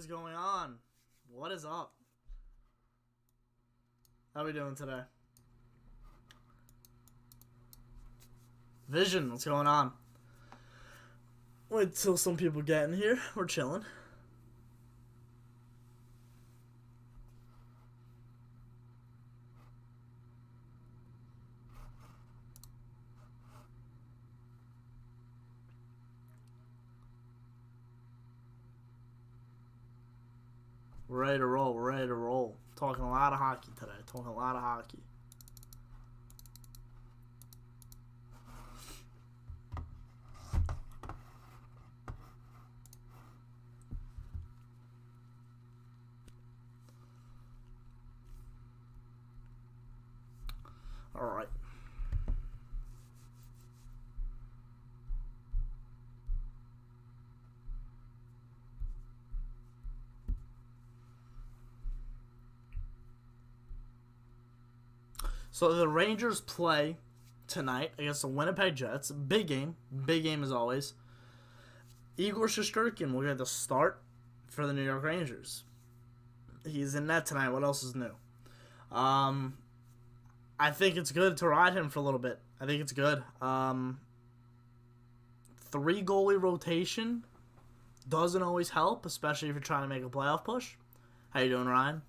is going on? What is up? How are we doing today? Vision, what's going on? Wait till some people get in here. We're chilling. We're ready to roll. We're ready to roll. Talking a lot of hockey today. Talking a lot of hockey. All right. So the Rangers play tonight against the Winnipeg Jets. Big game. Big game as always. Igor Shesterkin will get the start for the New York Rangers. He's in net tonight. What else is new? I think it's good to ride him for a little bit. I think it's good. 3 goalie rotation doesn't always help, especially if you're trying to make a playoff push. How you doing, Ryan?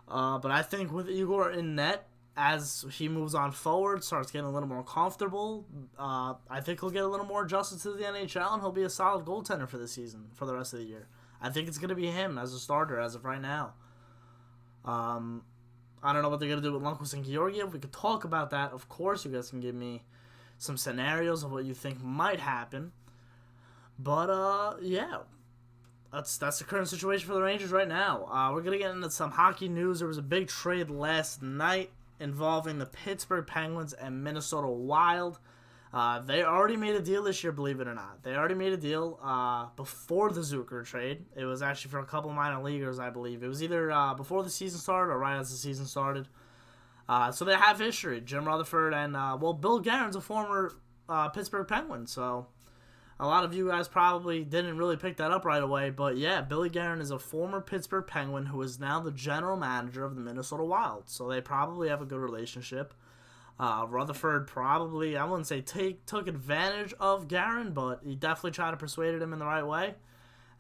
But I think with Igor in net, as he moves on forward, starts getting a little more comfortable, I think he'll get a little more adjusted to the NHL, and he'll be a solid goaltender for the season, for the rest of the year. I think it's going to be him as a starter as of right now. I don't know what they're going to do with Lundqvist and Georgiev. We could talk about that. Of course, you guys can give me some scenarios of what you think might happen. But, yeah. That's the current situation for the Rangers right now. We're going to get into some hockey news. There was a big trade last night involving the Pittsburgh Penguins and Minnesota Wild. They already made a deal this year, believe it or not. They already made a deal before the Zucker trade. It was actually for a couple minor leaguers, I believe. It was either before the season started or right as the season started. So they have history. Jim Rutherford and, Bill Guerin's a former Pittsburgh Penguin. So a lot of you guys probably didn't really pick that up right away. But, yeah, Billy Guerin is a former Pittsburgh Penguin who is now the general manager of the Minnesota Wild. So they probably have a good relationship. Rutherford probably, I wouldn't say took advantage of Guerin, but he definitely tried to persuade him in the right way.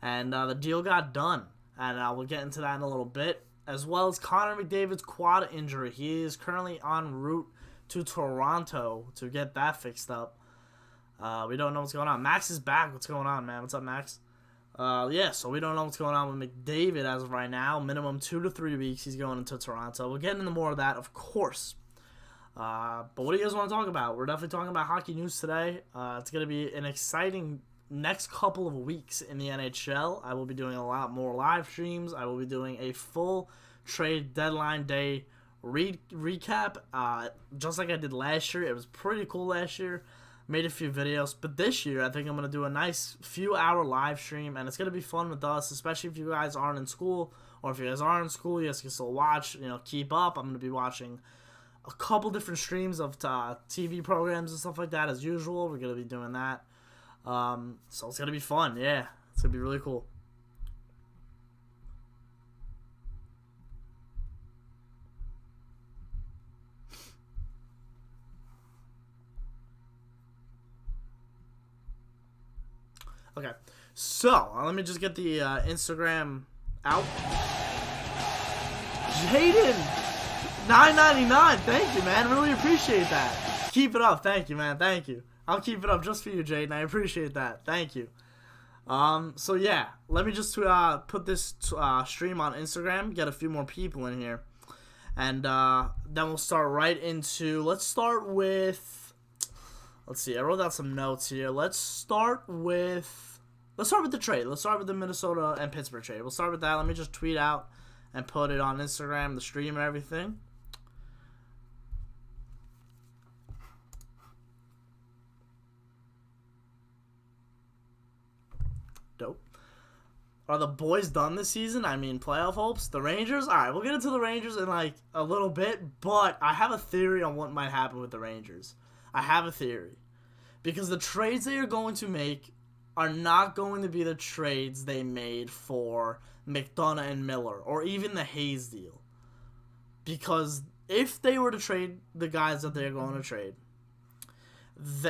And the deal got done. And we'll get into that in a little bit. As well as Connor McDavid's quad injury. He is currently en route to Toronto to get that fixed up. We don't know what's going on. Max is back. What's going on, man? What's up, Max? So we don't know what's going on with McDavid as of right now. Minimum 2 to 3 weeks he's going into Toronto. We'll get into more of that, of course. But what do you guys want to talk about? We're definitely talking about hockey news today. It's going to be an exciting next couple of weeks in the NHL. I will be doing a lot more live streams. I will be doing a full trade deadline day recap, just like I did last year. It was pretty cool last year. Made a few videos, but this year I think I'm going to do a nice few hour live stream, and it's going to be fun with us, especially if you guys aren't in school, or if you guys are in school, you guys can still watch, keep up. I'm going to be watching a couple different streams of TV programs and stuff like that as usual. We're going to be doing that. So it's going to be fun. Yeah, it's going to be really cool. Okay, so let me just get the Instagram out. Jaden, $9.99. Thank you, man. Really appreciate that. Keep it up. Thank you, man. Thank you. I'll keep it up just for you, Jaden. I appreciate that. Thank you. So yeah, let me just put this stream on Instagram. Get a few more people in here, and then we'll start right into. Let's start with. Let's see. I wrote down some notes here. Let's start with the trade. Let's start with the Minnesota and Pittsburgh trade. We'll start with that. Let me just tweet out and put it on Instagram, the stream and everything. Dope. Are the boys done this season? I mean, playoff hopes? The Rangers? All right, we'll get into the Rangers in like a little bit, but I have a theory on what might happen with the Rangers. I have a theory. Because the trades they are going to make are not going to be the trades they made for McDonough and Miller, or even the Hayes deal. Because if they were to trade the guys that they're going to trade,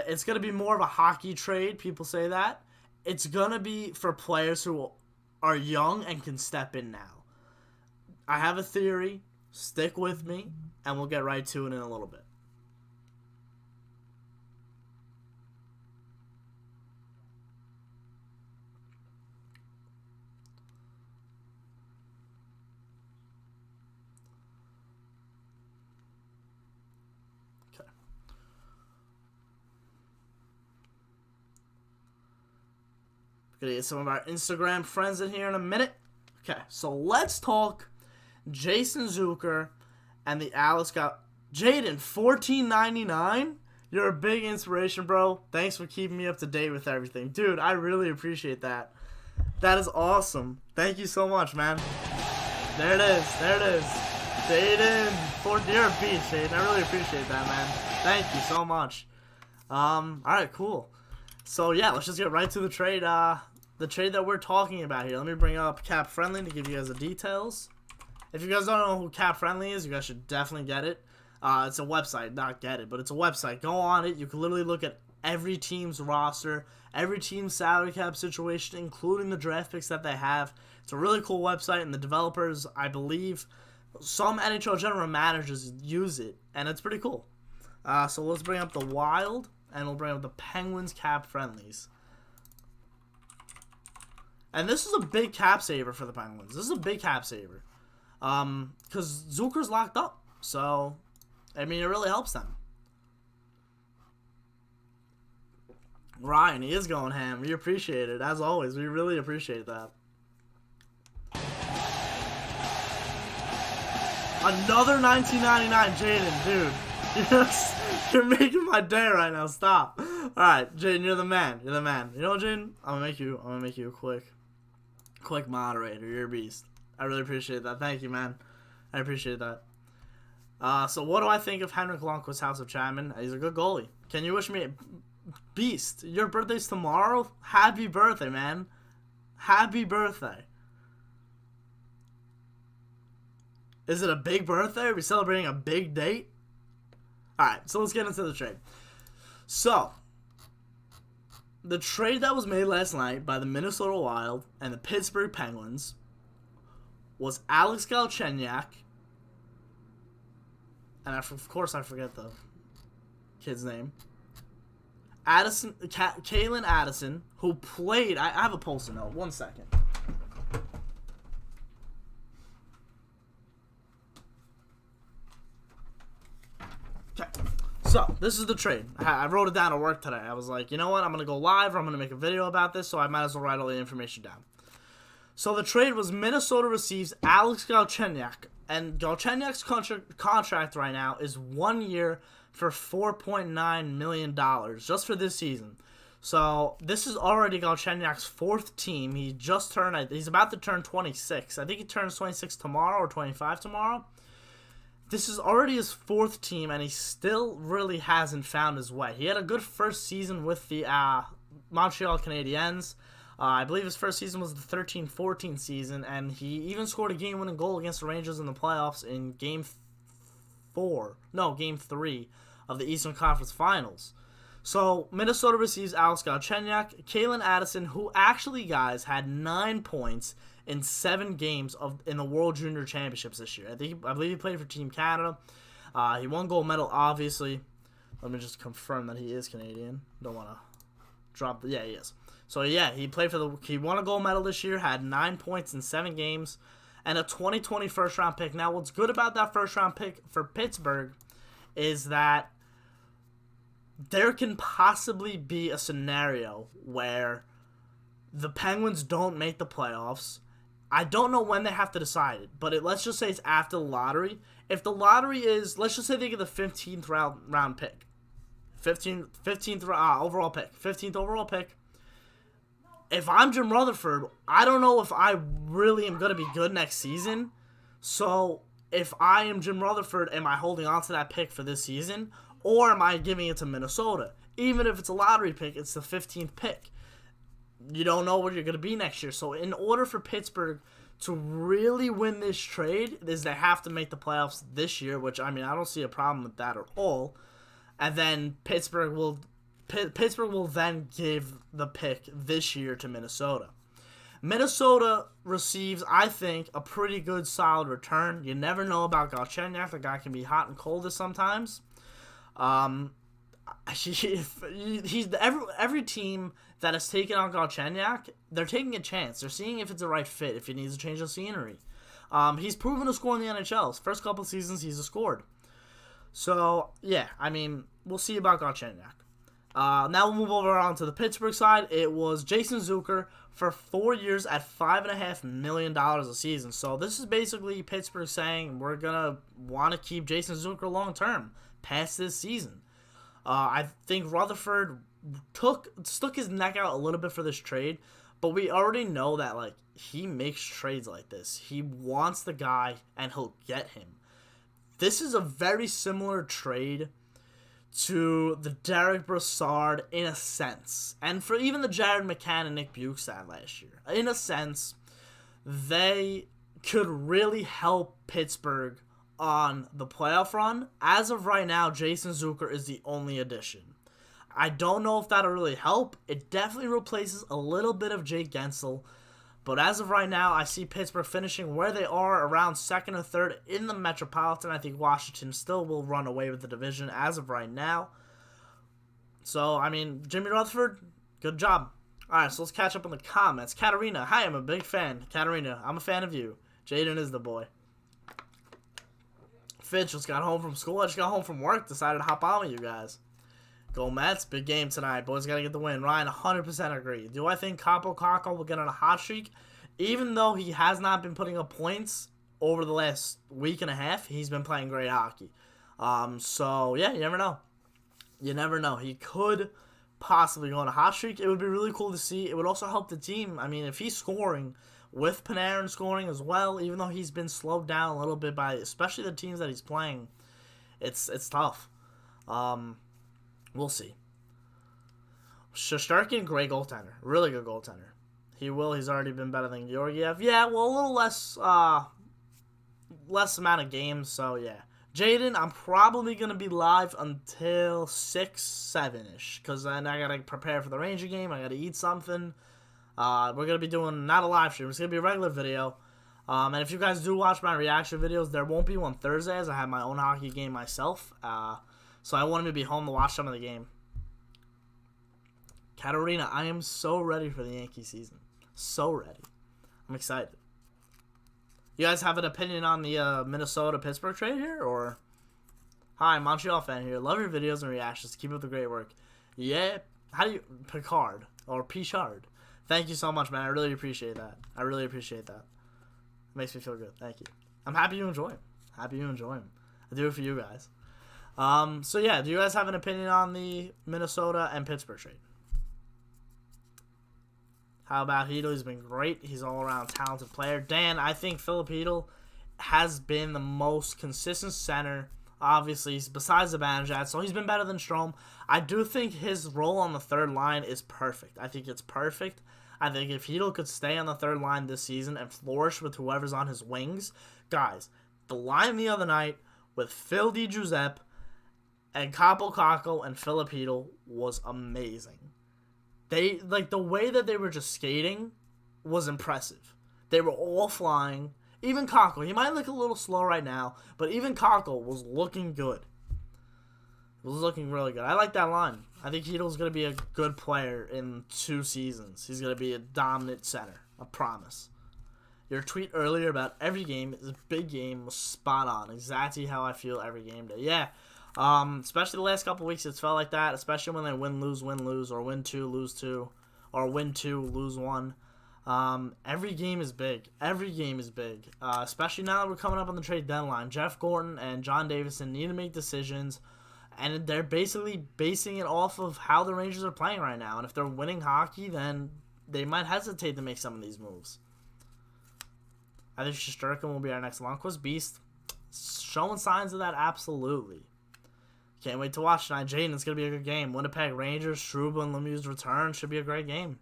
it's going to be more of a hockey trade. People say that. It's going to be for players who are young and can step in now. I have a theory. Stick with me, and we'll get right to it in a little bit. Gonna get some of our Instagram friends in here in a minute. Okay, so let's talk Jason Zucker and the Alex got Jaden $14.99. You're a big inspiration, bro. Thanks for keeping me up to date with everything, dude. I really appreciate that. That is awesome. Thank you so much, man. There it is. There it is. Jaden, you're a beast, Jaden. I really appreciate that, man. Thank you so much. All right, cool. So yeah, let's just get right to the trade. The trade that we're talking about here. Let me bring up Cap Friendly to give you guys the details. If you guys don't know who Cap Friendly is, you guys should definitely get it. It's a website, not get it, but it's a website. Go on it. You can literally look at every team's roster, every team's salary cap situation, including the draft picks that they have. It's a really cool website, and the developers, I believe, some NHL general managers use it, and it's pretty cool. So let's bring up the Wild, and we'll bring up the Penguins Cap Friendlies. And this is a big cap saver for the Penguins. This is a big cap saver. Because Zucker's locked up. So, I mean, it really helps them. Ryan, he is going ham. We appreciate it. As always, we really appreciate that. Another $19.99, Jaden, dude. You're making my day right now. Stop. All right, Jaden, you're the man. You're the man. You know what, Jaden? I'm gonna make you a quick moderator. You're a beast. I really appreciate that. Thank you, man. I appreciate that. So what do I think of Henrik Lundqvist, House of Chapman? He's a good goalie. Can you wish me a beast? Your birthday's tomorrow. Happy birthday, man. Happy birthday. Is it a big birthday? Are we celebrating a big date? Alright, so let's get into the trade. So, the trade that was made last night by the Minnesota Wild and the Pittsburgh Penguins was Alex Galchenyuk, and of course I forget the kid's name, Kalen Addison, who played, I have a post-it note, 1 second. Okay, so this is the trade. I wrote it down at work today. I was like, you know what, I'm going to go live, or I'm going to make a video about this, so I might as well write all the information down. So the trade was Minnesota receives Alex Galchenyuk, and Galchenyuk's contract right now is 1 year for $4.9 million just for this season. So this is already Galchenyuk's fourth team. He's about to turn 26. I think he turns 26 tomorrow or 25 tomorrow. This is already his fourth team, and he still really hasn't found his way. He had a good first season with the Montreal Canadiens. I believe his first season was the 13-14 season, and he even scored a game-winning goal against the Rangers in the playoffs in Game 3 of the Eastern Conference Finals. So, Minnesota receives Alex Galchenyuk, Kalen Addison, who actually, guys, had 9 points in 7 games in the World Junior Championships this year. I believe he played for Team Canada. He won gold medal, obviously. Let me just confirm that he is Canadian. Don't want to drop yeah, he is. So yeah, he won a gold medal this year, had 9 points in 7 games, and a 2020 first round pick. Now, what's good about that first round pick for Pittsburgh is that there can possibly be a scenario where the Penguins don't make the playoffs. I don't know when they have to decide it, but let's just say it's after the lottery. If the lottery is, let's just say they get the 15th round pick, 15th overall pick, 15th overall pick. If I'm Jim Rutherford, I don't know if I really am going to be good next season. So, if I am Jim Rutherford, am I holding on to that pick for this season? Or am I giving it to Minnesota? Even if it's a lottery pick, it's the 15th pick. You don't know where you're going to be next year. So, in order for Pittsburgh to really win this trade is they have to make the playoffs this year, which, I mean, I don't see a problem with that at all. And then Pittsburgh will then give the pick this year to Minnesota. Minnesota receives, I think, a pretty good, solid return. You never know about Galchenyuk. The guy can be hot and cold sometimes. He's every team that has taken on Galchenyuk, they're taking a chance. They're seeing if it's the right fit, if he needs to change the scenery. He's proven to score in the NHL. His first couple seasons, he's scored. So, yeah, I mean, we'll see about Galchenyuk. Now we'll move over on to the Pittsburgh side. It was Jason Zucker for 4 years at $5.5 million a season. So this is basically Pittsburgh saying we're going to want to keep Jason Zucker long term past this season. I think Rutherford stuck his neck out a little bit for this trade, but we already know that like he makes trades like this. He wants the guy and he'll get him. This is a very similar trade to the Derek Brassard in a sense, and for even the Jared McCann and Nick Bukestad last year. In a sense, they could really help Pittsburgh on the playoff run. As of right now, Jason Zucker is the only addition. I don't know if that'll really help. It definitely replaces a little bit of Jake Gensel. But as of right now, I see Pittsburgh finishing where they are, around second or third in the Metropolitan. I think Washington still will run away with the division as of right now. So, I mean, Jimmy Rutherford, good job. All right, so let's catch up on the comments. Katarina, hi, I'm a big fan. Katarina, I'm a fan of you. Jaden is the boy. Fitch just got home from school. I just got home from work. Decided to hop on with you guys. Go Mets. Big game tonight. Boys got to get the win. Ryan, 100% agree. Do I think Kaapo Kakko will get on a hot streak? Even though he has not been putting up points over the last week and a half, he's been playing great hockey. So, yeah, you never know. You never know. He could possibly go on a hot streak. It would be really cool to see. It would also help the team. I mean, if he's scoring with Panarin scoring as well, even though he's been slowed down a little bit by especially the teams that he's playing, it's tough. We'll see. Shesterkin, great goaltender. Really good goaltender. He's already been better than Georgiev. Yeah, well, a little less amount of games, so yeah. Jaden, I'm probably going to be live until 6, 7-ish, because then I got to prepare for the Ranger game. I got to eat something. We're going to be doing, not a live stream, it's going to be a regular video. And if you guys do watch my reaction videos, there won't be one Thursday, as I have my own hockey game myself. So I wanted to be home to watch some of the game. Katarina, I am so ready for the Yankee season. So ready. I'm excited. You guys have an opinion on the Minnesota-Pittsburgh trade here? Or hi, Montreal fan here. Love your videos and reactions. Keep up the great work. Yeah. How do you... Picard. Or Pichard. Thank you so much, man. I really appreciate that. I really appreciate that. It makes me feel good. Thank you. I'm happy you enjoy him. Happy you enjoy him. I do it for you guys. So yeah, do you guys have an opinion on the Minnesota and Pittsburgh trade? How about Hedl? He's been great. He's all around talented player. Dan, I think Philip Hedl has been the most consistent center. Obviously, besides the Banjad, so he's been better than Strome. I do think his role on the third line is perfect. I think it's perfect. I think if Hedl could stay on the third line this season and flourish with whoever's on his wings, guys, the line the other night with Phil DiGiuseppe and Kaapo Kakko and Philip Hedl was amazing. They, like, the way that they were just skating was impressive. They were all flying. Even Kakko, he might look a little slow right now, but even Kakko was looking good. It was looking really good. I like that line. I think Hedl's going to be a good player in 2 seasons. He's going to be a dominant center. I promise. Your tweet earlier about every game is a big game was spot on. Exactly how I feel every game day. Yeah. Especially the last couple weeks, it's felt like that. Especially when they win, lose, or win 2, lose 2, or win 2, lose 1. Every game is big. Every game is big. Especially now that we're coming up on the trade deadline. Jeff Gorton and John Davison need to make decisions, and they're basically basing it off of how the Rangers are playing right now. And if they're winning hockey, then they might hesitate to make some of these moves. I think Shesterkin will be our next Lundqvist beast. Showing signs of that, absolutely. Can't wait to watch tonight. Jaden, it's going to be a good game. Winnipeg Rangers, Struble and Lemieux's return should be a great game.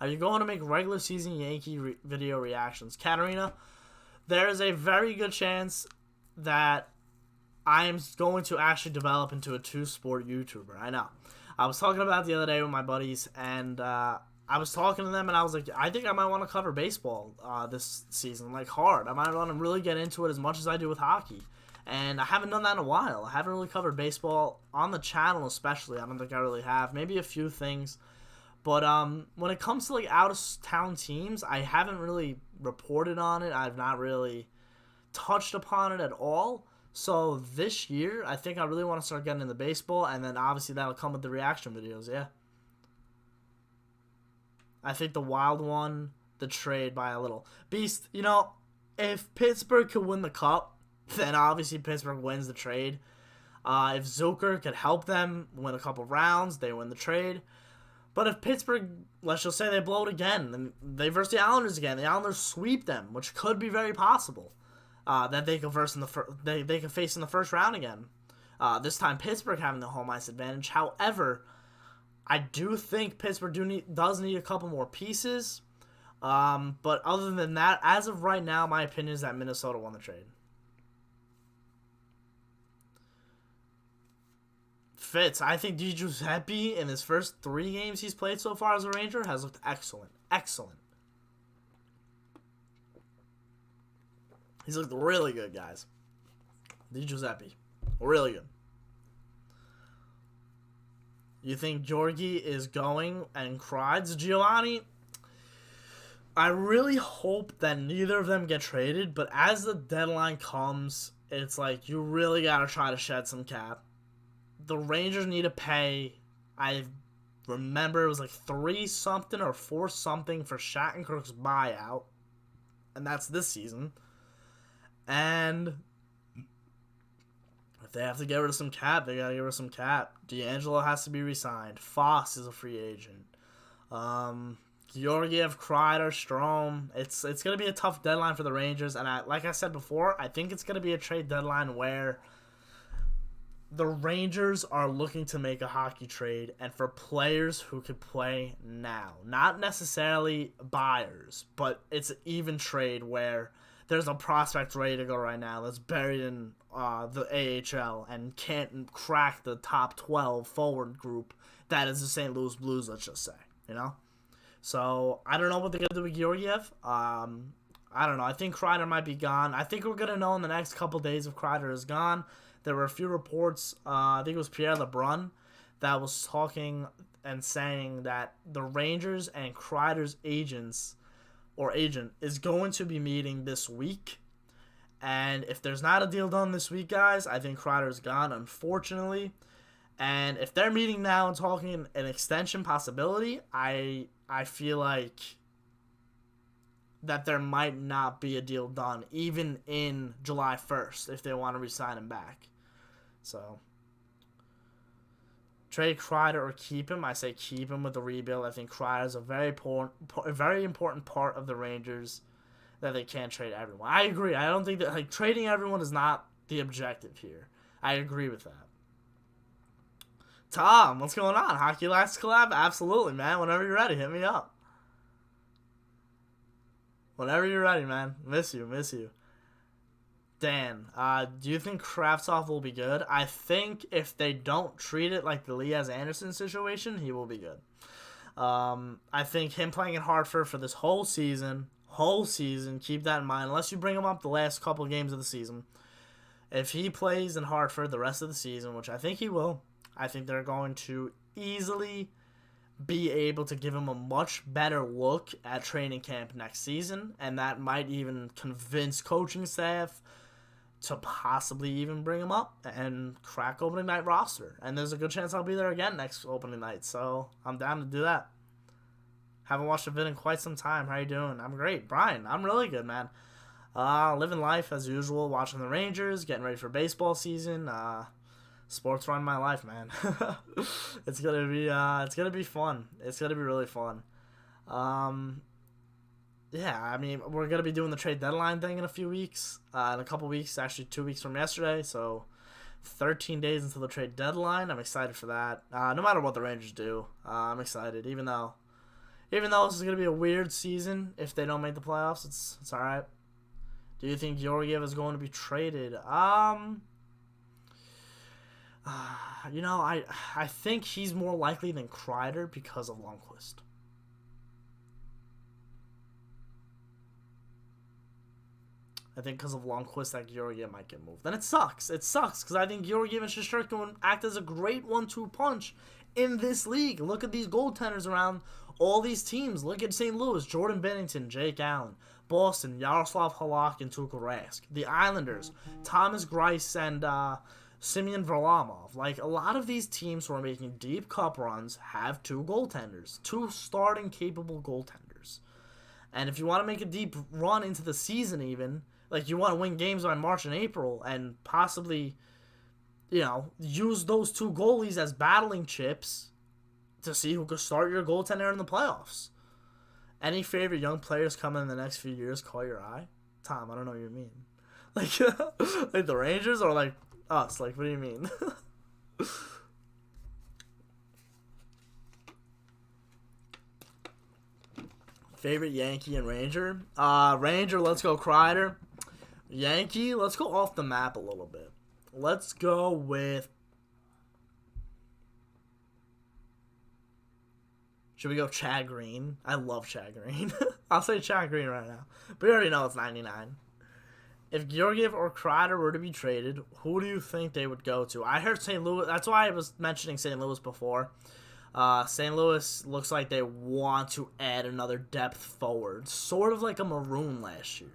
Are you going to make regular season Yankee video reactions? Katarina, there is a very good chance that I am going to actually develop into a two-sport YouTuber. I know. I was talking about it the other day with my buddies, and I was talking to them, and I was like, I think I might want to cover baseball this season, like hard. I might want to really get into it as much as I do with hockey. And I haven't done that in a while. I haven't really covered baseball on the channel especially. I don't think I really have. Maybe a few things. But when it comes to like out-of-town teams, I haven't really reported on it. I've not really touched upon it at all. So this year, I think I really want to start getting into baseball. And then obviously that'll come with the reaction videos, yeah. I think the Wild won the trade by a little. Beast, you know, if Pittsburgh could win the Cup, then obviously Pittsburgh wins the trade. If Zucker could help them win a couple rounds, they win the trade. But if Pittsburgh, let's just say they blow it again, and they verse the Islanders again, the Islanders sweep them, which could be very possible. That they could they could face in the first round again. This time Pittsburgh having the home ice advantage. However, I do think Pittsburgh does need a couple more pieces. But other than that, as of right now, my opinion is that Minnesota won the trade. Fitz, I think Di Giuseppe in his first 3 games he's played so far as a Ranger has looked excellent. Excellent. He's looked really good, guys. Di Giuseppe. Really good. You think Georgie is going and cried Giovanni? I really hope that neither of them get traded, but as the deadline comes, it's like you really got to try to shed some cap. The Rangers need to pay, I remember it was like 3-something or 4-something for Shattenkirk's buyout. And that's this season. And if they have to get rid of some cap, they got to get rid of some cap. D'Angelo has to be re-signed. Foss is a free agent. Georgiev, Kreider, Strome. It's going to be a tough deadline for the Rangers. And like I said before, I think it's going to be a trade deadline where the Rangers are looking to make a hockey trade and for players who could play now. Not necessarily buyers, but it's an even trade where there's a prospect ready to go right now that's buried in the AHL and can't crack the top 12 forward group that is the St. Louis Blues, let's just say, you know? So, I don't know what they're going to do with Georgiev. I don't know. I think Kreider might be gone. I think we're going to know in the next couple days if Kreider is gone. There were a few reports, I think it was Pierre LeBrun, that was talking and saying that the Rangers and Kreider's agent is going to be meeting this week. And if there's not a deal done this week, guys, I think Kreider's gone, unfortunately. And if they're meeting now and talking an extension possibility, I feel like that there might not be a deal done, even in July 1st, if they want to re-sign him back. So, trade Kreider or keep him. I say keep him with the rebuild. I think Kreider is a very important part of the Rangers that they can't trade everyone. I agree. I don't think that trading everyone is not the objective here. I agree with that. Tom, what's going on? Hockey Lights collab? Absolutely, man. Whenever you're ready, hit me up. Whenever you're ready, man. Miss you. Dan, do you think Kravtsov will be good? I think if they don't treat it like the Elias Anderson situation, he will be good. I think him playing in Hartford for this whole season, keep that in mind, unless you bring him up the last couple of games of the season. If he plays in Hartford the rest of the season, which I think he will, I think they're going to easily be able to give him a much better look at training camp next season, and that might even convince coaching staff to possibly even bring him up and crack opening night roster. And there's a good chance I'll be there again next opening night, so I'm down to do that. Haven't watched a vid in quite some time. How you doing? I'm great. Brian, I'm really good, man. Living life as usual, watching the Rangers, getting ready for baseball season. Sports run my life, man. It's gonna be fun. It's gonna be really fun. Yeah, I mean, we're going to be doing the trade deadline thing in a few weeks. In a couple weeks, actually 2 weeks from yesterday. So 13 days until the trade deadline. I'm excited for that. No matter what the Rangers do, I'm excited. Even though Even though this is going to be a weird season, if they don't make the playoffs, it's all right. Do you think Georgiev is going to be traded? I think he's more likely than Kreider because of Lundqvist. I think because of Lundqvist that Georgiev might get moved. Then it sucks. It sucks because I think Georgiev and Shesterkin would act as a great 1-2 punch in this league. Look at these goaltenders around all these teams. Look at St. Louis, Jordan Binnington, Jake Allen. Boston, Yaroslav Halak and Tuukka Rask. The Islanders, Thomas Greiss and Semyon Varlamov. Like, a lot of these teams who are making deep cup runs have two goaltenders. Two starting capable goaltenders. And if you want to make a deep run into the season even, like you want to win games by March and April and possibly, use those two goalies as battling chips to see who could start your goaltender in the playoffs. Any favorite young players coming in the next few years caught your eye? Tom, I don't know what you mean. Like, like the Rangers or like us? Like, what do you mean? Favorite Yankee and Ranger? Ranger, let's go Kreider. Yankee, let's go off the map a little bit. Let's go with... Should we go Chad Green? I love Chad Green. I'll say Chad Green right now. But we already know it's 99. If Georgiev or Kreider were to be traded, who do you think they would go to? I heard St. Louis. That's why I was mentioning St. Louis before. St. Louis looks like they want to add another depth forward. Sort of like a Maroon last year.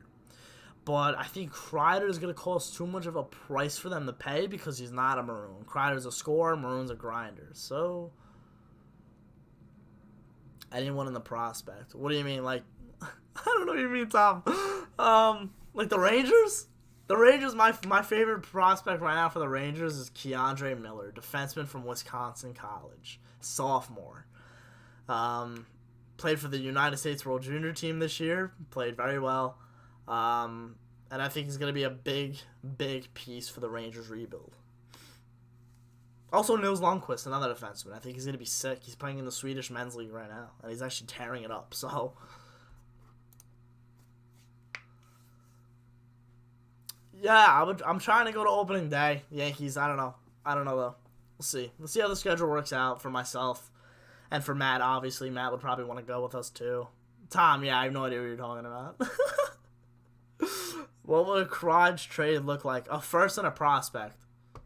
But I think Kreider is going to cost too much of a price for them to pay because he's not a Maroon. Kreider's a scorer, Maroon's a grinder. So... anyone in the prospect. What do you mean? Like, I don't know what you mean, Tom. Like the Rangers? The Rangers, my favorite prospect right now for the Rangers is Keandre Miller, defenseman from Wisconsin College. Sophomore. Played for the United States World Junior team this year. Played very well. And I think he's going to be a big, big piece for the Rangers rebuild. Also, Nils Lundqvist, another defenseman. I think he's going to be sick. He's playing in the Swedish men's league right now, and he's actually tearing it up. So, yeah, I'm trying to go to opening day. Yankees, I don't know, though. We'll see. We'll see how the schedule works out for myself and for Matt, obviously. Matt would probably want to go with us, too. Tom, yeah, I have no idea what you're talking about. What would a Kreider trade look like? A first and a prospect.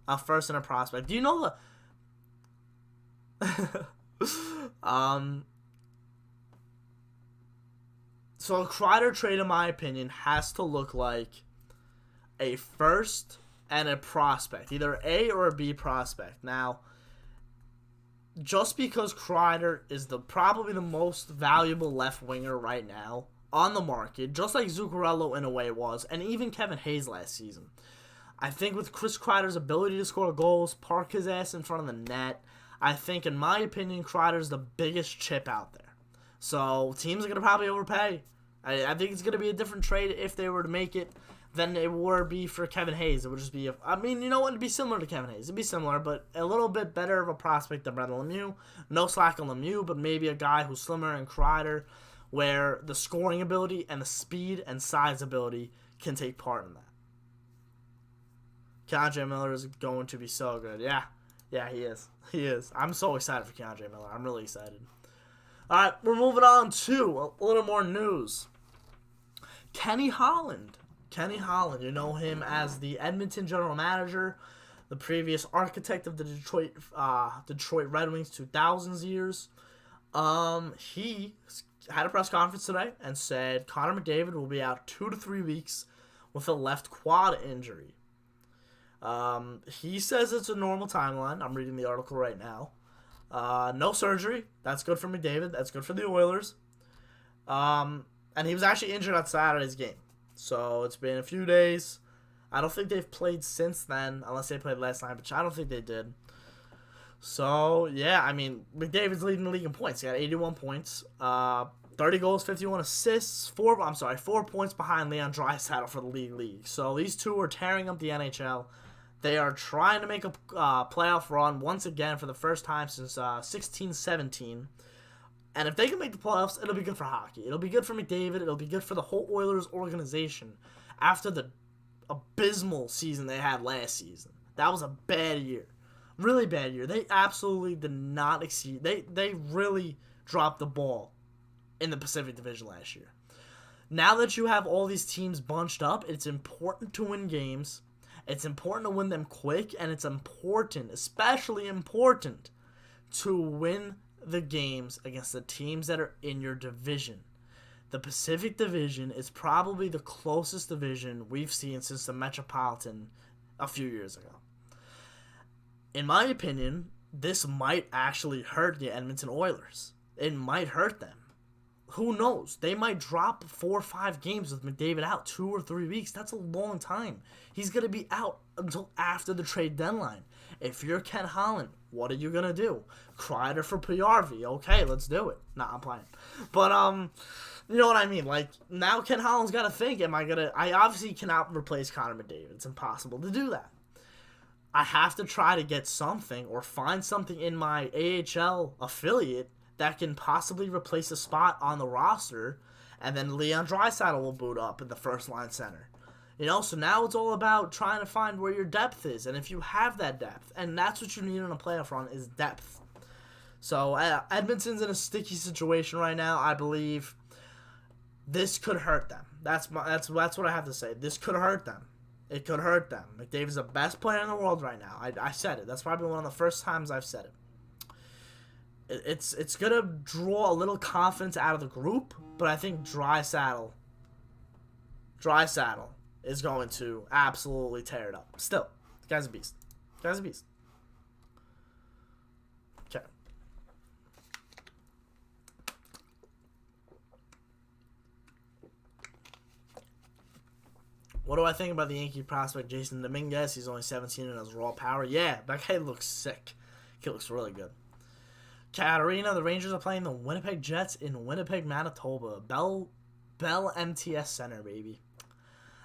A first and a prospect. Do you know the... So a Kreider trade, in my opinion, has to look like a first and a prospect. Either A or a B prospect. Now, just because Kreider is probably the most valuable left winger right now on the market, just like Zuccarello in a way was, and even Kevin Hayes last season. I think with Chris Kreider's ability to score goals, park his ass in front of the net, I think, in my opinion, Kreider's the biggest chip out there. So teams are going to probably overpay. I think it's going to be a different trade if they were to make it than it would be for Kevin Hayes. It would just be, you know what, it'd be similar to Kevin Hayes. It'd be similar, but a little bit better of a prospect than Brendan Lemieux. No slack on Lemieux, but maybe a guy who's slimmer than Kreider, where the scoring ability and the speed and size ability can take part in that. Keandre Miller is going to be so good. Yeah, he is. He is. I'm so excited for Keandre Miller. I'm really excited. All right, we're moving on to a little more news. Kenny Holland. Kenny Holland, you know him as the Edmonton general manager, the previous architect of the Detroit Red Wings 2000s years. He had a press conference today and said Connor McDavid will be out 2 to 3 weeks with a left quad injury. He says it's a normal timeline. I'm reading the article right now. No surgery. That's good for McDavid. That's good for the Oilers. And he was actually injured at Saturday's game. So it's been a few days. I don't think they've played since then, unless they played last night, which I don't think they did. So, yeah, McDavid's leading the league in points. He got 81 points, 30 goals, 51 assists, 4 points behind Leon Draisaitl for the league. So these two are tearing up the NHL. They are trying to make a playoff run once again for the first time since 16-17. And if they can make the playoffs, it'll be good for hockey. It'll be good for McDavid. It'll be good for the whole Oilers organization after the abysmal season they had last season. That was a bad year. Really bad year. They absolutely did not exceed. They really dropped the ball in the Pacific Division last year. Now that you have all these teams bunched up, it's important to win games. It's important to win them quick, and it's important, especially important, to win the games against the teams that are in your division. The Pacific Division is probably the closest division we've seen since the Metropolitan a few years ago. In my opinion, this might actually hurt the Edmonton Oilers. It might hurt them. Who knows? They might drop 4 or 5 games with McDavid out 2 or 3 weeks. That's a long time. He's going to be out until after the trade deadline. If you're Ken Holland, what are you going to do? Kreider for PRV. Okay, let's do it. Nah, I'm playing. But, you know what I mean? Like, now Ken Holland's got to think, I obviously cannot replace Connor McDavid. It's impossible to do that. I have to try to get something or find something in my AHL affiliate that can possibly replace a spot on the roster, and then Leon Draisaitl will boot up in the first line center. You know, so now it's all about trying to find where your depth is, and if you have that depth, and that's what you need in a playoff run is depth. So Edmonton's in a sticky situation right now. I believe this could hurt them. That's what I have to say. This could hurt them. It could hurt them. McDavid's the best player in the world right now. I said it. That's probably one of the first times I've said it. It's going to draw a little confidence out of the group, but I think Draisaitl is going to absolutely tear it up. Still, the guy's a beast. Okay. What do I think about the Yankee prospect Jason Dominguez? He's only 17 and has raw power. Yeah, that guy looks sick. He looks really good. Katarina, the Rangers are playing the Winnipeg Jets in Winnipeg, Manitoba. Bell MTS Center, baby.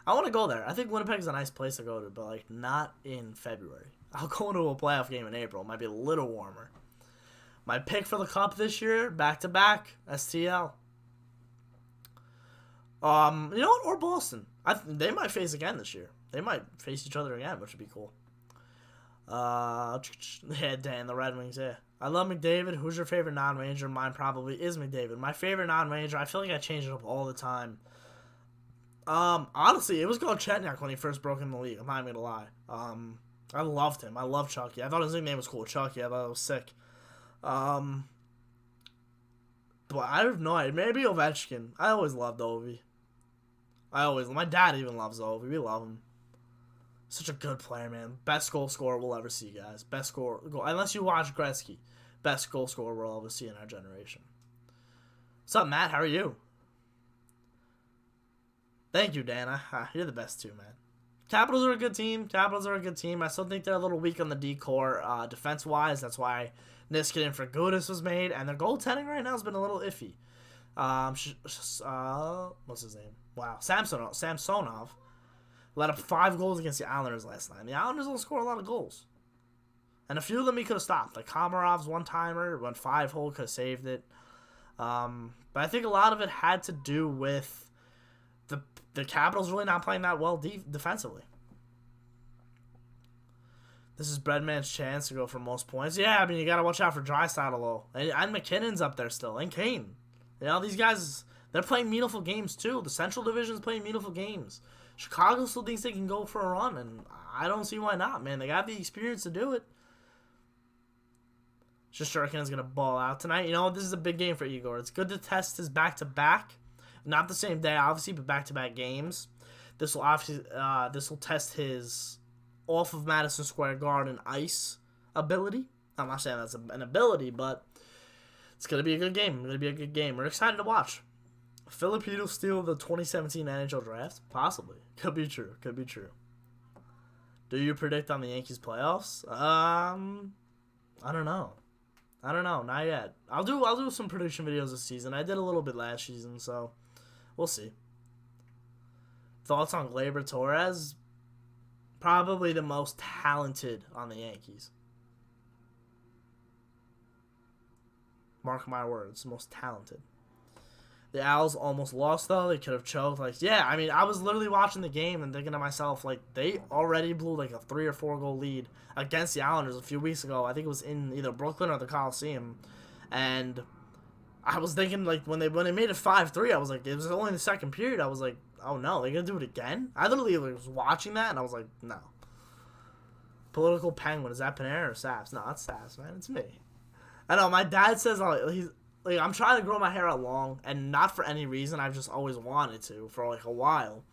I want to go there. I think Winnipeg's a nice place to go to, but like not in February. I'll go into a playoff game in April. It might be a little warmer. My pick for the Cup this year, back-to-back, STL. You know what? Or Boston. They might face again this year. They might face each other again, which would be cool. Yeah, Dan, the Red Wings, yeah. I love McDavid. Who's your favorite non-Ranger? Mine probably is McDavid. My favorite non-Ranger, I feel like I change it up all the time. Honestly, it was Galchenyuk when he first broke in the league. I'm not even gonna lie. I loved him. I love Chucky. I thought his nickname was cool, Chucky. I thought it was sick. But I have no idea. Maybe Ovechkin. I always loved Ovi. My dad even loves Ovi. We love him. Such a good player, man. Best goal scorer we'll ever see, guys. Best goal, unless you watch Gretzky. Best goal scorer we'll ever see in our generation. What's up, Matt? How are you? Thank you, Dana. You're the best too, man. Capitals are a good team. I still think they're a little weak on the D-core defense-wise. That's why Niskanen for Gudis was made. And their goaltending right now has been a little iffy. What's his name? Wow. Samsonov let up 5 goals against the Islanders last night. The Islanders don't score a lot of goals. And a few of them he could have stopped. Like Komarov's one-timer, went 5-hole, could have saved it. But I think a lot of it had to do with the Capitals really not playing that well defensively. This is Breadman's chance to go for most points. Yeah, I mean, you got to watch out for Draisaitl, though. And McKinnon's up there still. And Kane. You know, these guys, they're playing meaningful games, too. The Central Division's playing meaningful games. Chicago still thinks they can go for a run, and I don't see why not, man. They got the experience to do it. Shesterkin's going to ball out tonight. You know, this is a big game for Igor. It's good to test his back-to-back. Not the same day, obviously, but back-to-back games. This will test his off of Madison Square Garden ice ability. I'm not saying that's an ability, but it's going to be a good game. We're excited to watch. Filipino steal the 2017 NHL draft? Possibly. Could be true. Do you predict on the Yankees playoffs? I don't know. Not yet. I'll do some prediction videos this season. I did a little bit last season, so we'll see. Thoughts on Gleyber Torres? Probably the most talented on the Yankees. Mark my words, most talented. The Owls almost lost, though. They could have choked. Like, yeah, I mean, I was literally watching the game and thinking to myself, like, they already blew, like, a 3 or 4 goal lead against the Islanders a few weeks ago. I think it was in either Brooklyn or the Coliseum. And I was thinking, like, when they made it 5-3, I was like, it was only the second period. I was like, oh, no, they're going to do it again? I literally was watching that, and I was like, no. Political Penguin. Is that Panarin or Saps? No, it's Saps, man. It's me. I know, my dad says, like, I'm trying to grow my hair out long, and not for any reason. I've just always wanted to for, like, a while.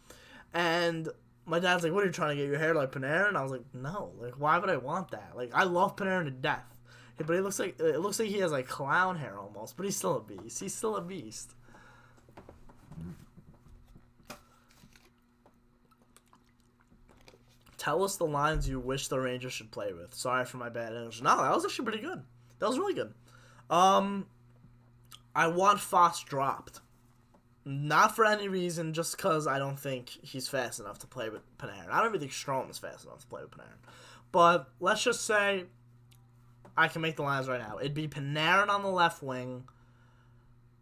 And my dad's like, what, are you trying to get your hair like Panarin? And I was like, no. Like, why would I want that? Like, I love Panarin to death. But it looks like he has, like, clown hair almost. But he's still a beast. He's still a beast. Tell us the lines you wish the Rangers should play with. Sorry for my bad English. No, that was actually pretty good. That was really good. I want Foss dropped. Not for any reason, just because I don't think he's fast enough to play with Panarin. I don't even think Strome is fast enough to play with Panarin. But let's just say I can make the lines right now. It'd be Panarin on the left wing.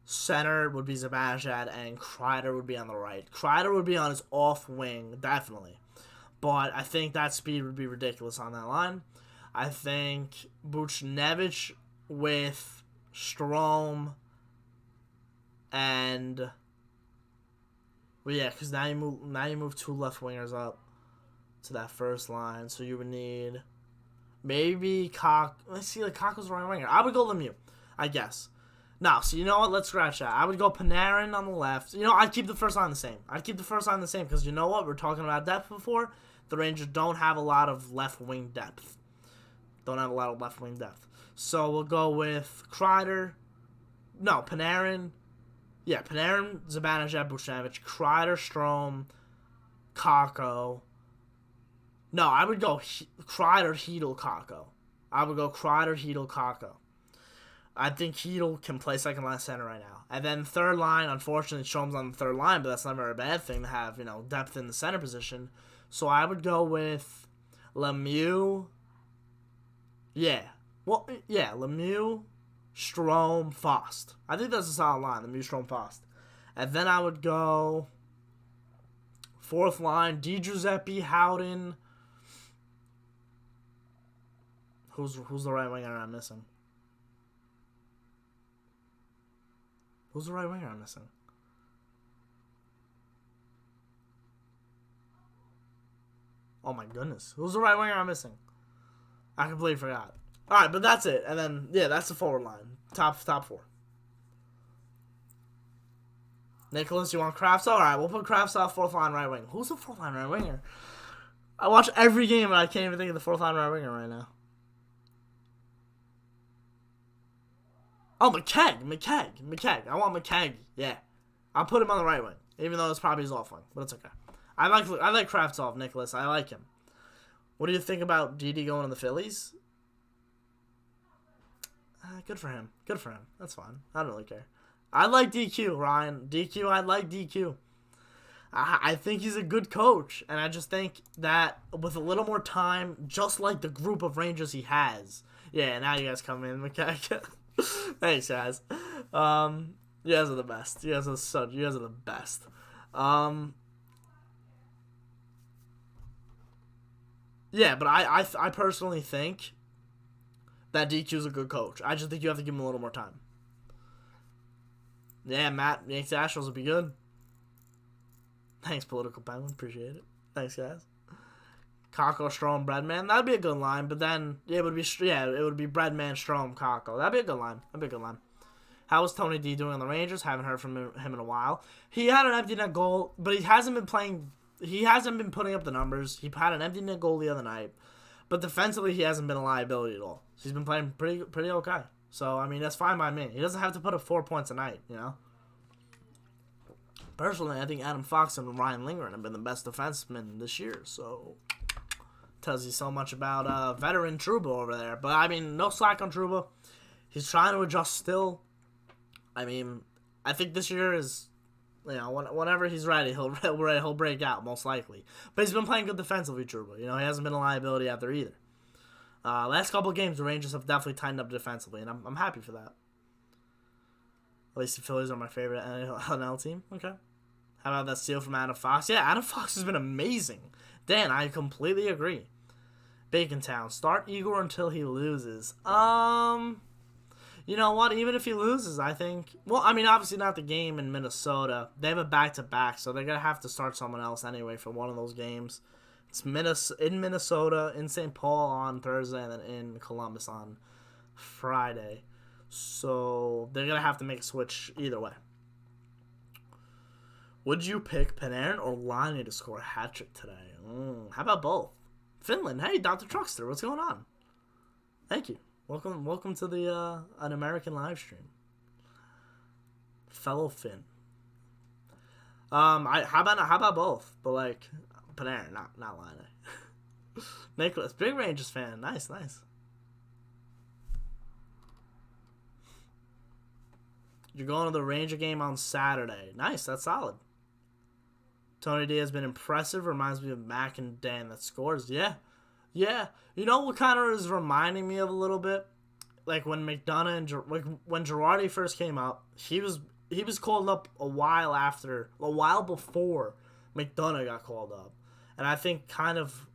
Center would be Zibanejad, and Kreider would be on the right. Kreider would be on his off wing, definitely. But I think that speed would be ridiculous on that line. I think Buchnevich with Strome and... Well, yeah, because now you move 2 left wingers up to that first line. So you would need maybe Let's see, like Kakko's right winger. I would go Lemieux, I guess. No, so you know what? Let's scratch that. I would go Panarin on the left. You know, I'd keep the first line the same. Because you know what? We're talking about depth before. The Rangers don't have a lot of left wing depth. So we'll go with Kreider. No, Panarin. Yeah, Panarin, Zibanejad, Buchnevich, Kreider, Strome, Kakko. No, I would go Kreider, Hedl, Kakko. I think Hedl can play second line center right now. And then third line, unfortunately, Strome's on the third line, but that's never a bad thing to have, you know, depth in the center position. So I would go with Lemieux. Yeah. Well, yeah, Lemieux, Strome, Fost. I think that's a solid line, Lemieux, Strome, Fost. And then I would go fourth line, DiGiuseppe, Howden. Who's the right winger I'm missing? Oh my goodness. Who's the right winger I'm missing? I completely forgot. Alright, but that's it. And then, yeah, that's the forward line. Top 4. Nicholas, you want Kraftsov? Alright, we'll put Kraftsov fourth line right wing. Who's the fourth line right winger? I watch every game and I can't even think of the fourth line right winger right now. Oh, McKegg. I want McKegg. Yeah. I'll put him on the right wing. Even though it's probably his off wing. But it's okay. I like Kraftsov, Nicholas. I like him. What do you think about Didi going to the Phillies? Good for him. That's fine. I don't really care. I like DQ, Ryan. I like DQ. I think he's a good coach. And I just think that with a little more time, just like the group of Rangers he has. Yeah, now you guys come in, McKegg. Thanks, guys. You guys are the best. You guys are the best. Yeah, but I personally think that DQ's a good coach. I just think you have to give him a little more time. Yeah, Matt, Yanks Astros would be good. Thanks, Political Penguin. Appreciate it. Thanks, guys. Kakko, Strome, Breadman. That'd be a good line, but then it would be Breadman, Strome, Kakko. That'd be a good line. How was Tony D doing on the Rangers? Haven't heard from him in a while. He had an empty net goal, but he hasn't been playing. He hasn't been putting up the numbers. He had an empty net goal the other night, but defensively he hasn't been a liability at all. He's been playing pretty okay. So I mean that's fine by me. He doesn't have to put up 4 points a night, you know. Personally, I think Adam Fox and Ryan Lindgren have been the best defensemen this year. So tells you so much about veteran Trouba over there. But I mean, no slack on Trouba. He's trying to adjust still. I mean, I think this year is, you know, whenever he's ready, he'll break out most likely. But he's been playing good defensively, Trouba. You know, he hasn't been a liability out there either. Last couple of games, the Rangers have definitely tightened up defensively, and I'm happy for that. At least the Phillies are my favorite NL team. Okay. How about that steal from Adam Fox? Yeah, Adam Fox has been amazing. Dan, I completely agree. Bacon Town. Start Igor until he loses. You know what? Even if he loses, I think... Well, I mean, obviously not the game in Minnesota. They have a back-to-back, so they're going to have to start someone else anyway for one of those games. It's in Minnesota, in St. Paul on Thursday, and then in Columbus on Friday. So they're going to have to make a switch either way. Would you pick Panarin or Laine to score a hat-trick today? How about both? Finland, hey, Dr. Truckster, what's going on? Thank you. Welcome to the an American live stream. Fellow Finn. How about both? But like Panarin, not Laine. Nicholas, big Rangers fan. Nice. You're going to the Ranger game on Saturday. Nice, that's solid. Tony D has been impressive. Reminds me of Mac and Dan that scores. Yeah. You know what kind of is reminding me of a little bit? Like when McDonough and when Girardi first came up, he was called up a while before McDonough got called up. And I think kind of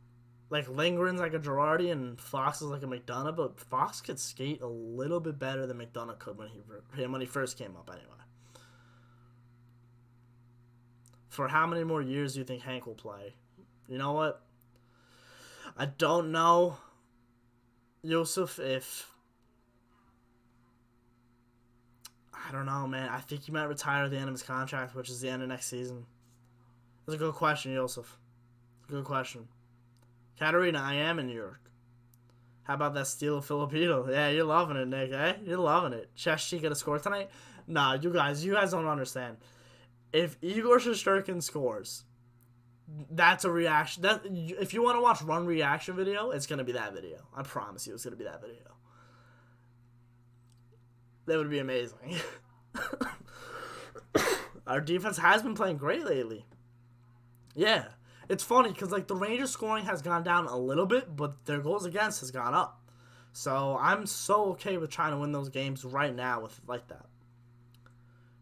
like Lindgren's like a Girardi and Fox is like a McDonough, but Fox could skate a little bit better than McDonough could when he first came up anyway. For how many more years do you think Hank will play? You know what? I don't know, Yosef, I don't know, man. I think he might retire at the end of his contract, which is the end of next season. That's a good question, Yosef. Good question. Katarina, I am in New York. How about that steal of Filipino? Yeah, you're loving it, Nick, eh? You're loving it. Chesty gonna score tonight? Nah, you guys don't understand. If Igor Shesterkin scores, that's a reaction. If you want to watch one reaction video, it's going to be that video. I promise you it's going to be that video. That would be amazing. Our defense has been playing great lately. Yeah. It's funny because like the Rangers scoring has gone down a little bit, but their goals against has gone up. So I'm so okay with trying to win those games right now with like that.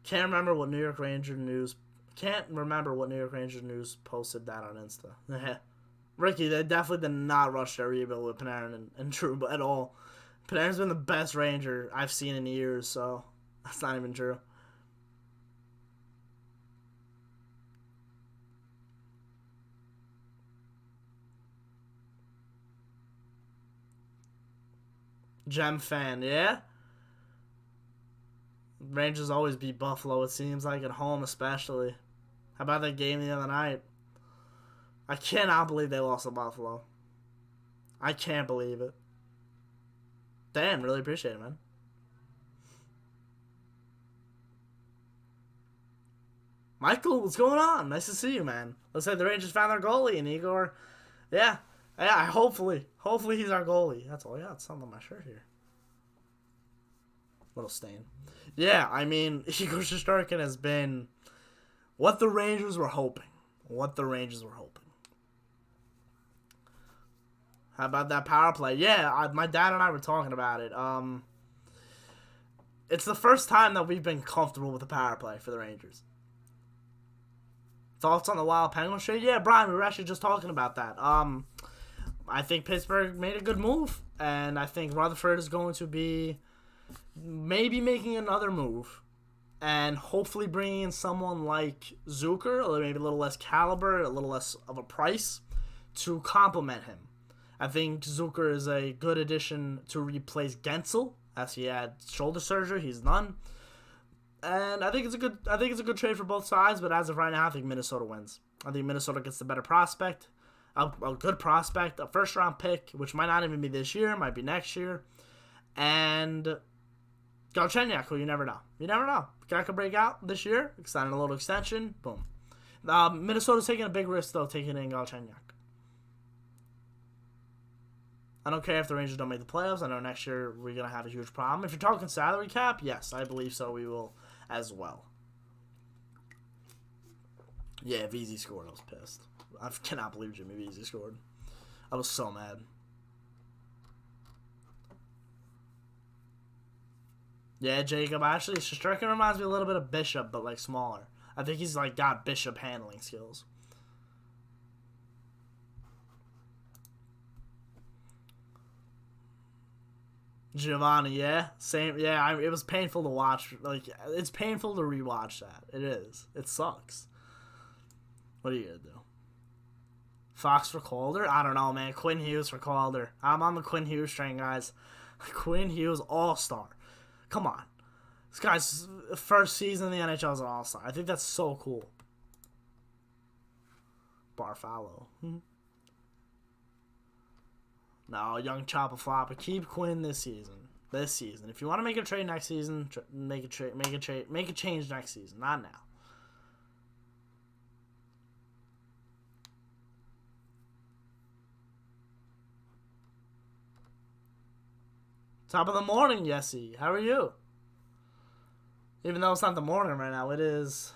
Can't remember what New York Ranger News posted that on Insta. Ricky, they definitely did not rush their rebuild with Panarin and Trouba at all. Panarin's been the best Ranger I've seen in years, so that's not even true. Gem fan, yeah? Rangers always beat Buffalo, it seems like, at home especially. How about that game the other night? I cannot believe they lost to Buffalo. I can't believe it. Damn, really appreciate it, man. Michael, what's going on? Nice to see you, man. Looks like the Rangers found their goalie, and Igor. Yeah, hopefully he's our goalie. That's all. Yeah, it's something on my shirt here. Little stain. Yeah, I mean, Igor Shesterkin has been what the Rangers were hoping. How about that power play? Yeah, my dad and I were talking about it. It's the first time that we've been comfortable with the power play for the Rangers. Thoughts on the Wild Penguins trade? Yeah, Brian, we were actually just talking about that. I think Pittsburgh made a good move, and I think Rutherford is going to be maybe making another move, and hopefully bringing in someone like Zucker, or maybe a little less caliber, a little less of a price, to complement him. I think Zucker is a good addition to replace Gensel, as he had shoulder surgery. He's done, and I think it's a good trade for both sides. But as of right now, I think Minnesota wins. I think Minnesota gets the better prospect, a good prospect, a first round pick, which might not even be this year, might be next year, and Galchenyuk, who you never know. Guy could break out this year, signing a little extension, boom. Minnesota's taking a big risk though, taking in Galchenyuk. I don't care if the Rangers don't make the playoffs. I know next year we're going to have a huge problem. If you're talking salary cap, yes, I believe so. We will as well. Yeah, VZ scored. I was pissed. I cannot believe Jimmy VZ scored. I was so mad. Yeah, Jacob. Actually, Shesterkin reminds me a little bit of Bishop, but like smaller. I think he's like got Bishop handling skills. Giovanni, yeah, same, yeah. It was painful to watch. Like, it's painful to rewatch that. It is. It sucks. What are you gonna do? Fox for Calder? I don't know, man. Quinn Hughes for Calder. I'm on the Quinn Hughes train, guys. Quinn Hughes, all-star. Come on. This guy's first season in the NHL as an all-star. I think that's so cool. Barfalo. No, young Chopper Flopper. Keep Quinn this season. If you want to make a trade next season, make a change next season. Not now. Top of the morning, Yessie. How are you? Even though it's not the morning right now, it is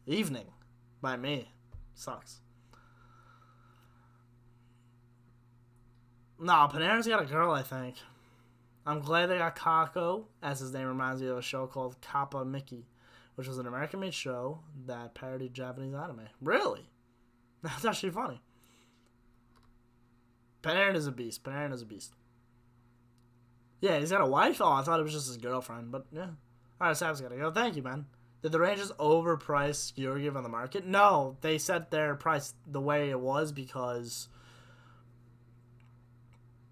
evening by me. Sucks. No, Panarin's got a girl, I think. I'm glad they got Kako, as his name reminds me of a show called Kappa Mickey, which was an American-made show that parodied Japanese anime. Really? That's actually funny. Panarin is a beast. Yeah, he's got a wife? Oh, I thought it was just his girlfriend, but yeah. Alright, Sav's gotta go. Thank you, man. Did the Rangers overprice Georgiev on the market? No, they set their price the way it was because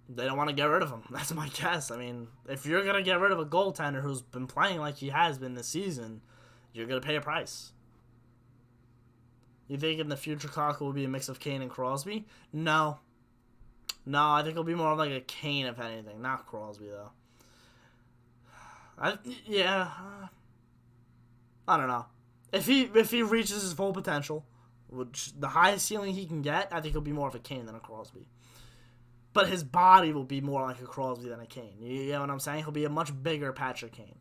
they don't want to get rid of him. That's my guess. I mean, if you're going to get rid of a goaltender who's been playing like he has been this season, you're going to pay a price. You think in the future Kakko will be a mix of Kane and Crosby? No. No, I think it'll be more like a Kane, if anything. Not Crosby, though. I don't know. If he reaches his full potential, which the highest ceiling he can get, I think he'll be more of a Kane than a Crosby. But his body will be more like a Crosby than a Kane. You know what I'm saying? He'll be a much bigger Patrick Kane.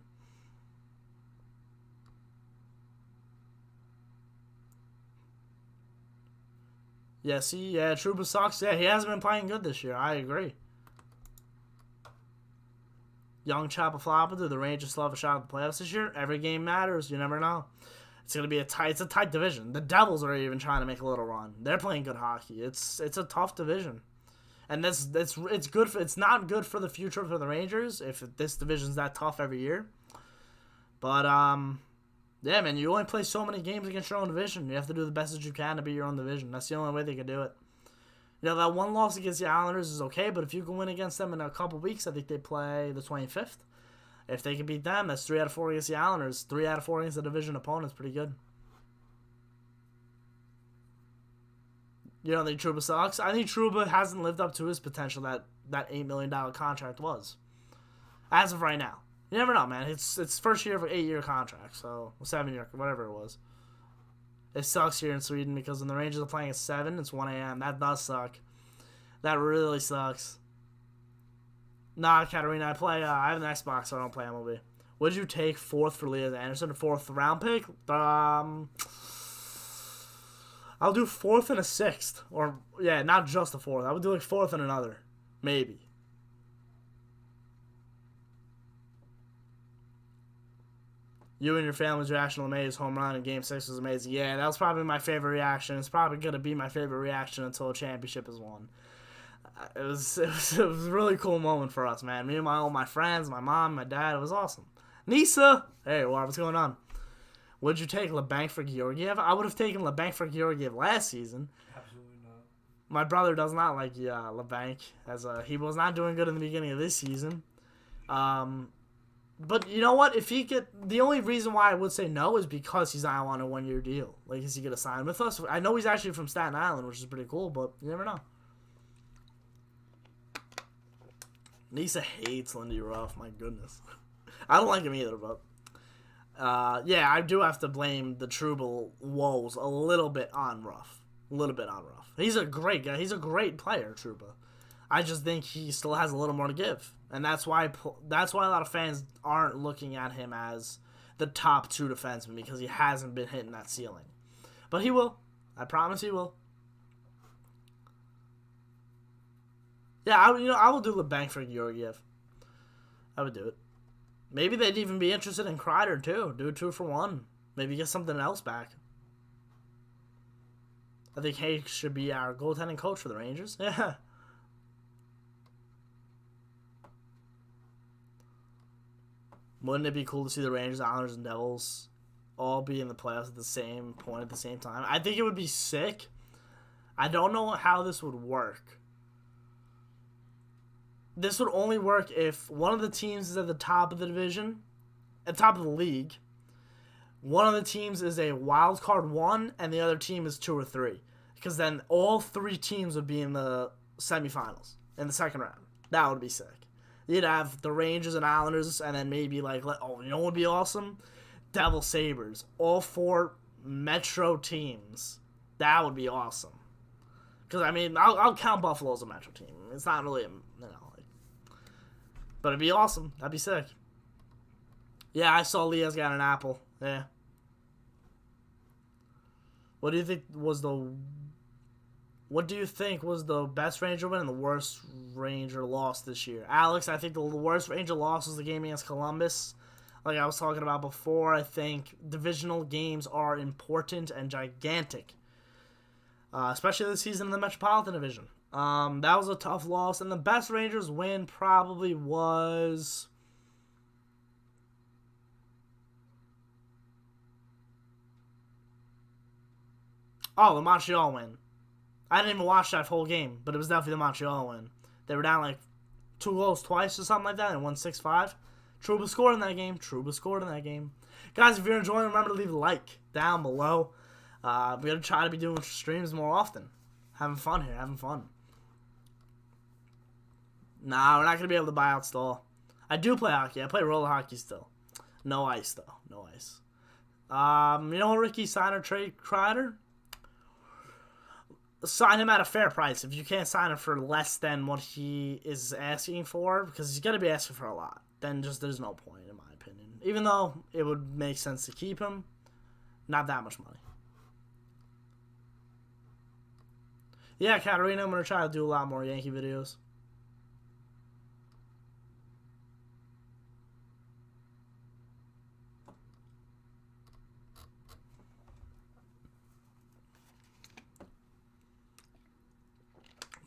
Yeah, see? Yeah, Trouba sucks. Yeah, he hasn't been playing good this year. I agree. Young Choppa Floppa, do the Rangers still have a shot at the playoffs this year? Every game matters. You never know. It's gonna be a tight division. The Devils are even trying to make a little run. They're playing good hockey. It's a tough division. And it's good for, it's not good for the future for the Rangers if this division's that tough every year. But yeah, man, you only play so many games against your own division. You have to do the best that you can to beat your own division. That's the only way they can do it. You know, that one loss against the Islanders is okay, but if you can win against them in a couple weeks, I think they play the 25th. If they can beat them, that's 3 out of 4 against the Islanders. 3 out of 4 against the division opponents, pretty good. You don't think Trouba sucks? I think Trouba hasn't lived up to his potential that $8 million contract was. As of right now. You never know, man. It's first year of an 8-year contract, so 7-year, whatever it was. It sucks here in Sweden because when the Rangers are playing at 7, it's 1 a.m. That does suck. That really sucks. Nah, Katarina, I have an Xbox, so I don't play MLB. Would you take 4th for Elias Anderson, a 4th round pick? I'll do 4th and a 6th. Or, yeah, not just a 4th. I would do like 4th and another. Maybe. You and your family's reaction to LeMay's home run in Game 6 was amazing. Yeah, that was probably my favorite reaction. It's probably going to be my favorite reaction until a championship is won. It was a really cool moment for us, man. Me and all my friends, my mom, my dad. It was awesome. Nisa! Hey, what's going on? Would you take LeBanc for Georgiev? I would have taken LeBanc for Georgiev last season. Absolutely not. My brother does not like LeBanc, as he was not doing good in the beginning of this season. But you know what? If the only reason why I would say no is because he's not on a 1-year deal. Like, is he gonna sign with us? I know he's actually from Staten Island, which is pretty cool, but you never know. Nisa hates Lindy Ruff. My goodness, I don't like him either, but. Yeah, I do have to blame the Trouba woes a little bit on Ruff. He's a great guy. He's a great player, Trouba. I just think he still has a little more to give. And that's why a lot of fans aren't looking at him as the top 2 defenseman because he hasn't been hitting that ceiling. But he will. I promise he will. Yeah, I will do LeBanc for Georgiev. I would do it. Maybe they'd even be interested in Kreider too. Do a 2-for-1. Maybe get something else back. I think Hayes should be our goaltending coach for the Rangers. Yeah. Wouldn't it be cool to see the Rangers, Islanders, and Devils all be in the playoffs at the same point at the same time? I think it would be sick. I don't know how this would work. This would only work if one of the teams is at the top of the division, at the top of the league. One of the teams is a wild card 1, and the other team is 2 or 3. Because then all 3 teams would be in the semifinals in the second round. That would be sick. You'd have the Rangers and Islanders, and then maybe you know what would be awesome? Devil Sabres. All 4 Metro teams. That would be awesome. Because I mean, I'll count Buffalo as a Metro team. It's not really but it'd be awesome. That'd be sick. Yeah, I saw Leah's got an apple. Yeah. What do you think was the best Ranger win and the worst Ranger loss this year? Alex, I think the worst Ranger loss was the game against Columbus. Like I was talking about before, I think divisional games are important and gigantic. Especially this season in the Metropolitan Division. That was a tough loss. And the best Rangers win probably was... the Montreal win. I didn't even watch that whole game, but it was definitely the Montreal win. They were down like 2 goals twice or something like that and won 6-5. Trouba scored in that game. Guys, if you're enjoying, remember to leave a like down below. We're going to try to be doing streams more often. Having fun here, Nah, we're not going to be able to buy out Stall. I do play hockey. I play roller hockey still. No ice, though. No ice. You know what, Ricky? Sign or trade Kreider? Sign him at a fair price. If you can't sign him for less than what he is asking for, because he's going to be asking for a lot, then just there's no point, in my opinion. Even though it would make sense to keep him, not that much money. Yeah, Katarina, I'm going to try to do a lot more Yankee videos.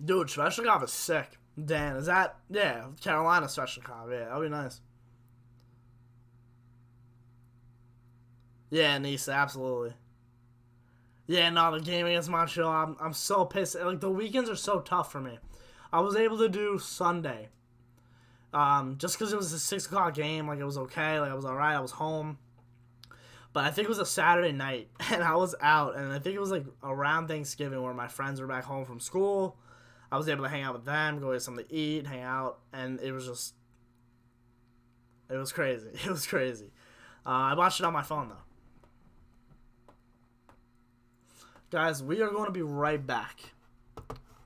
Dude, Sveshnikov is sick. Dan, is that... Yeah, Carolina Sveshnikov. Yeah, that'll be nice. Yeah, Nisa, absolutely. Yeah, no, the game against Montreal, I'm so pissed. Like, the weekends are so tough for me. I was able to do Sunday. Just because it was a 6 o'clock game, like, it was okay. Like, I was alright. I was home. But I think it was a Saturday night, and I was out. And I think it was, like, around Thanksgiving where my friends were back home from school. I was able to hang out with them, go get something to eat, hang out, and it was just... It was crazy. It was crazy. I watched it on my phone, though. Guys, we are going to be right back.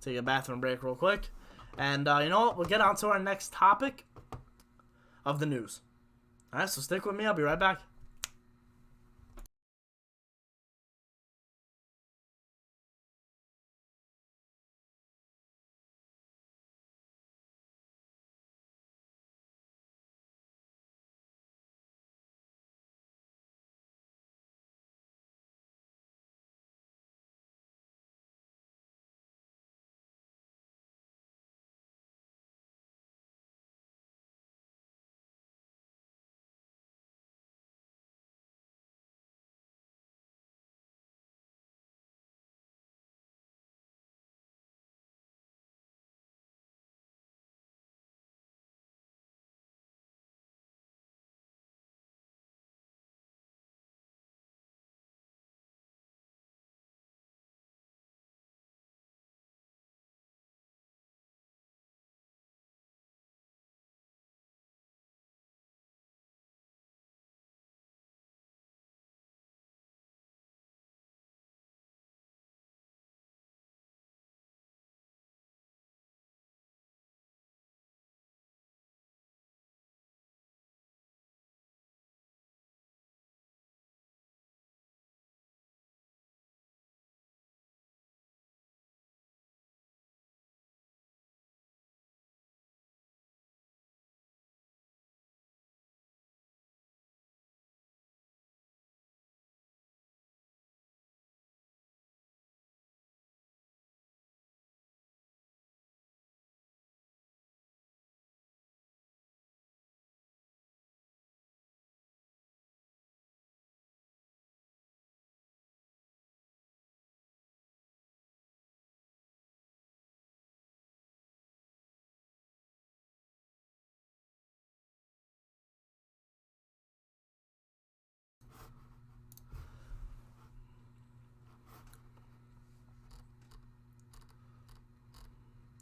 Take a bathroom break real quick. And you know what? We'll get on to our next topic of the news. Alright, so stick with me. I'll be right back.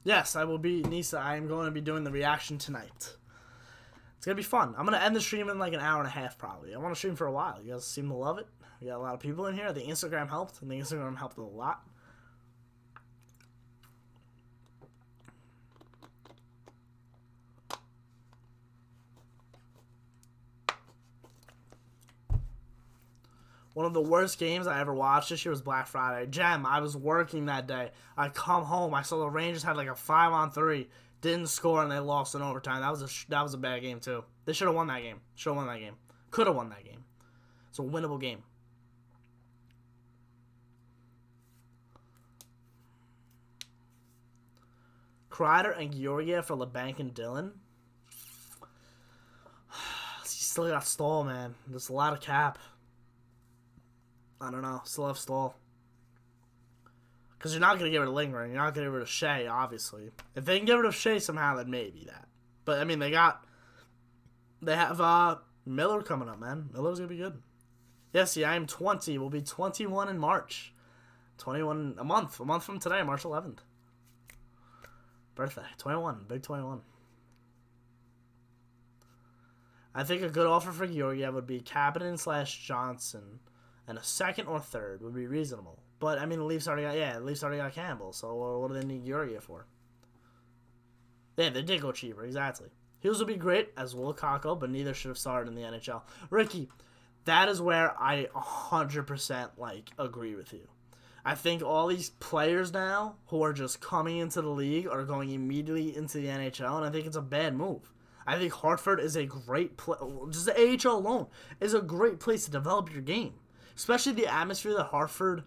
Yes, I will be, Nisa. I am going to be doing the reaction tonight. It's going to be fun. I'm going to end the stream in like an hour and a half probably. I want to stream for a while. You guys seem to love it. We got a lot of people in here. The Instagram helped. I think Instagram helped a lot. One of the worst games I ever watched this year was Black Friday. Gem, I was working that day. I come home. I saw the Rangers had like a 5-on-3. Didn't score, and they lost in overtime. That was a bad game, too. They should have won that game. Should have won that game. Could have won that game. It's a winnable game. Kreider and Georgiev for LeBanc and Dillon. You still got Stahl, man. There's a lot of cap. I don't know. Still have Stahl. Because you're not going to get rid of Lindgren. You're not going to get rid of Shea, obviously. If they can get rid of Shea somehow, then maybe that. But, I mean, they have Miller coming up, man. Miller's going to be good. Yes, I am 20. We'll be 21 in March. 21, a month from today, March 11th. Birthday, 21, big 21. I think a good offer for Georgiev would be Kapanen/Johnson, and a second or third would be reasonable. But, I mean, the Leafs already got Campbell, so what do they need Georgiev for? Yeah, they did go cheaper, exactly. Hughes would be great, as will Kako, but neither should have started in the NHL. Ricky, that is where I 100% agree with you. I think all these players now who are just coming into the league are going immediately into the NHL, and I think it's a bad move. I think Hartford is a great place. Just the AHL alone is a great place to develop your game. Especially the atmosphere that Hartford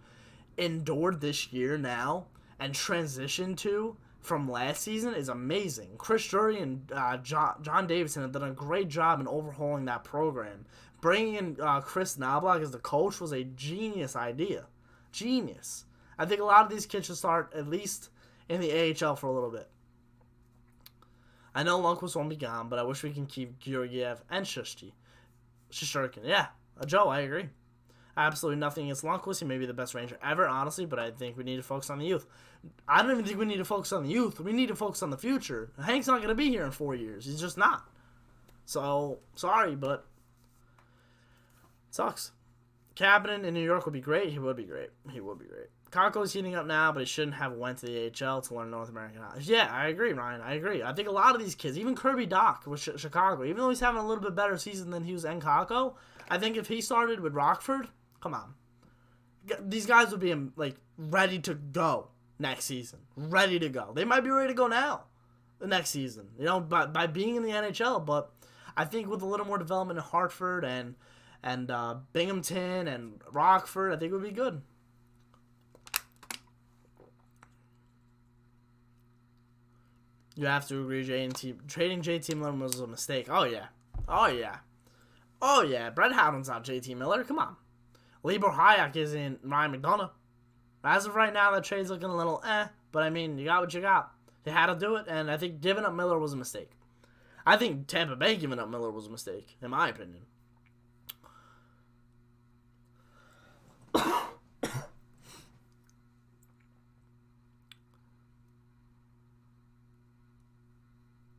endured this year now and transitioned to from last season is amazing. Chris Drury and John Davidson have done a great job in overhauling that program. Bringing in Chris Knobloch as the coach was a genius idea. Genius. I think a lot of these kids should start at least in the AHL for a little bit. I know Lundqvist won't be gone, but I wish we can keep Georgiev and Shesterkin. Yeah, Joe, I agree. Absolutely nothing against Lundqvist. He may be the best Ranger ever, honestly, but I think we need to focus on the youth. I don't even think we need to focus on the youth. We need to focus on the future. Hank's not going to be here in 4 years. He's just not. So, sorry, but it sucks. Kapanen in New York would be great. He would be great. Kako's heating up now, but he shouldn't have went to the AHL to learn North American hockey. Yeah, I agree, Ryan. I agree. I think a lot of these kids, even Kirby Dach with Chicago, even though he's having a little bit better season than Hughes and Kako, I think if he started with Rockford, come on. These guys would be ready to go next season. Ready to go. They might be ready to go now the next season, by being in the NHL, but I think with a little more development in Hartford and Binghamton and Rockford, I think it would be good. You have to agree, trading JT Miller was a mistake. Oh, yeah. Brett Howden's not JT Miller. Come on. Libor Hayek isn't Ryan McDonough. As of right now, that trade's looking a little but I mean, you got what you got. You had to do it, and I think giving up Miller was a mistake. I think Tampa Bay giving up Miller was a mistake, in my opinion.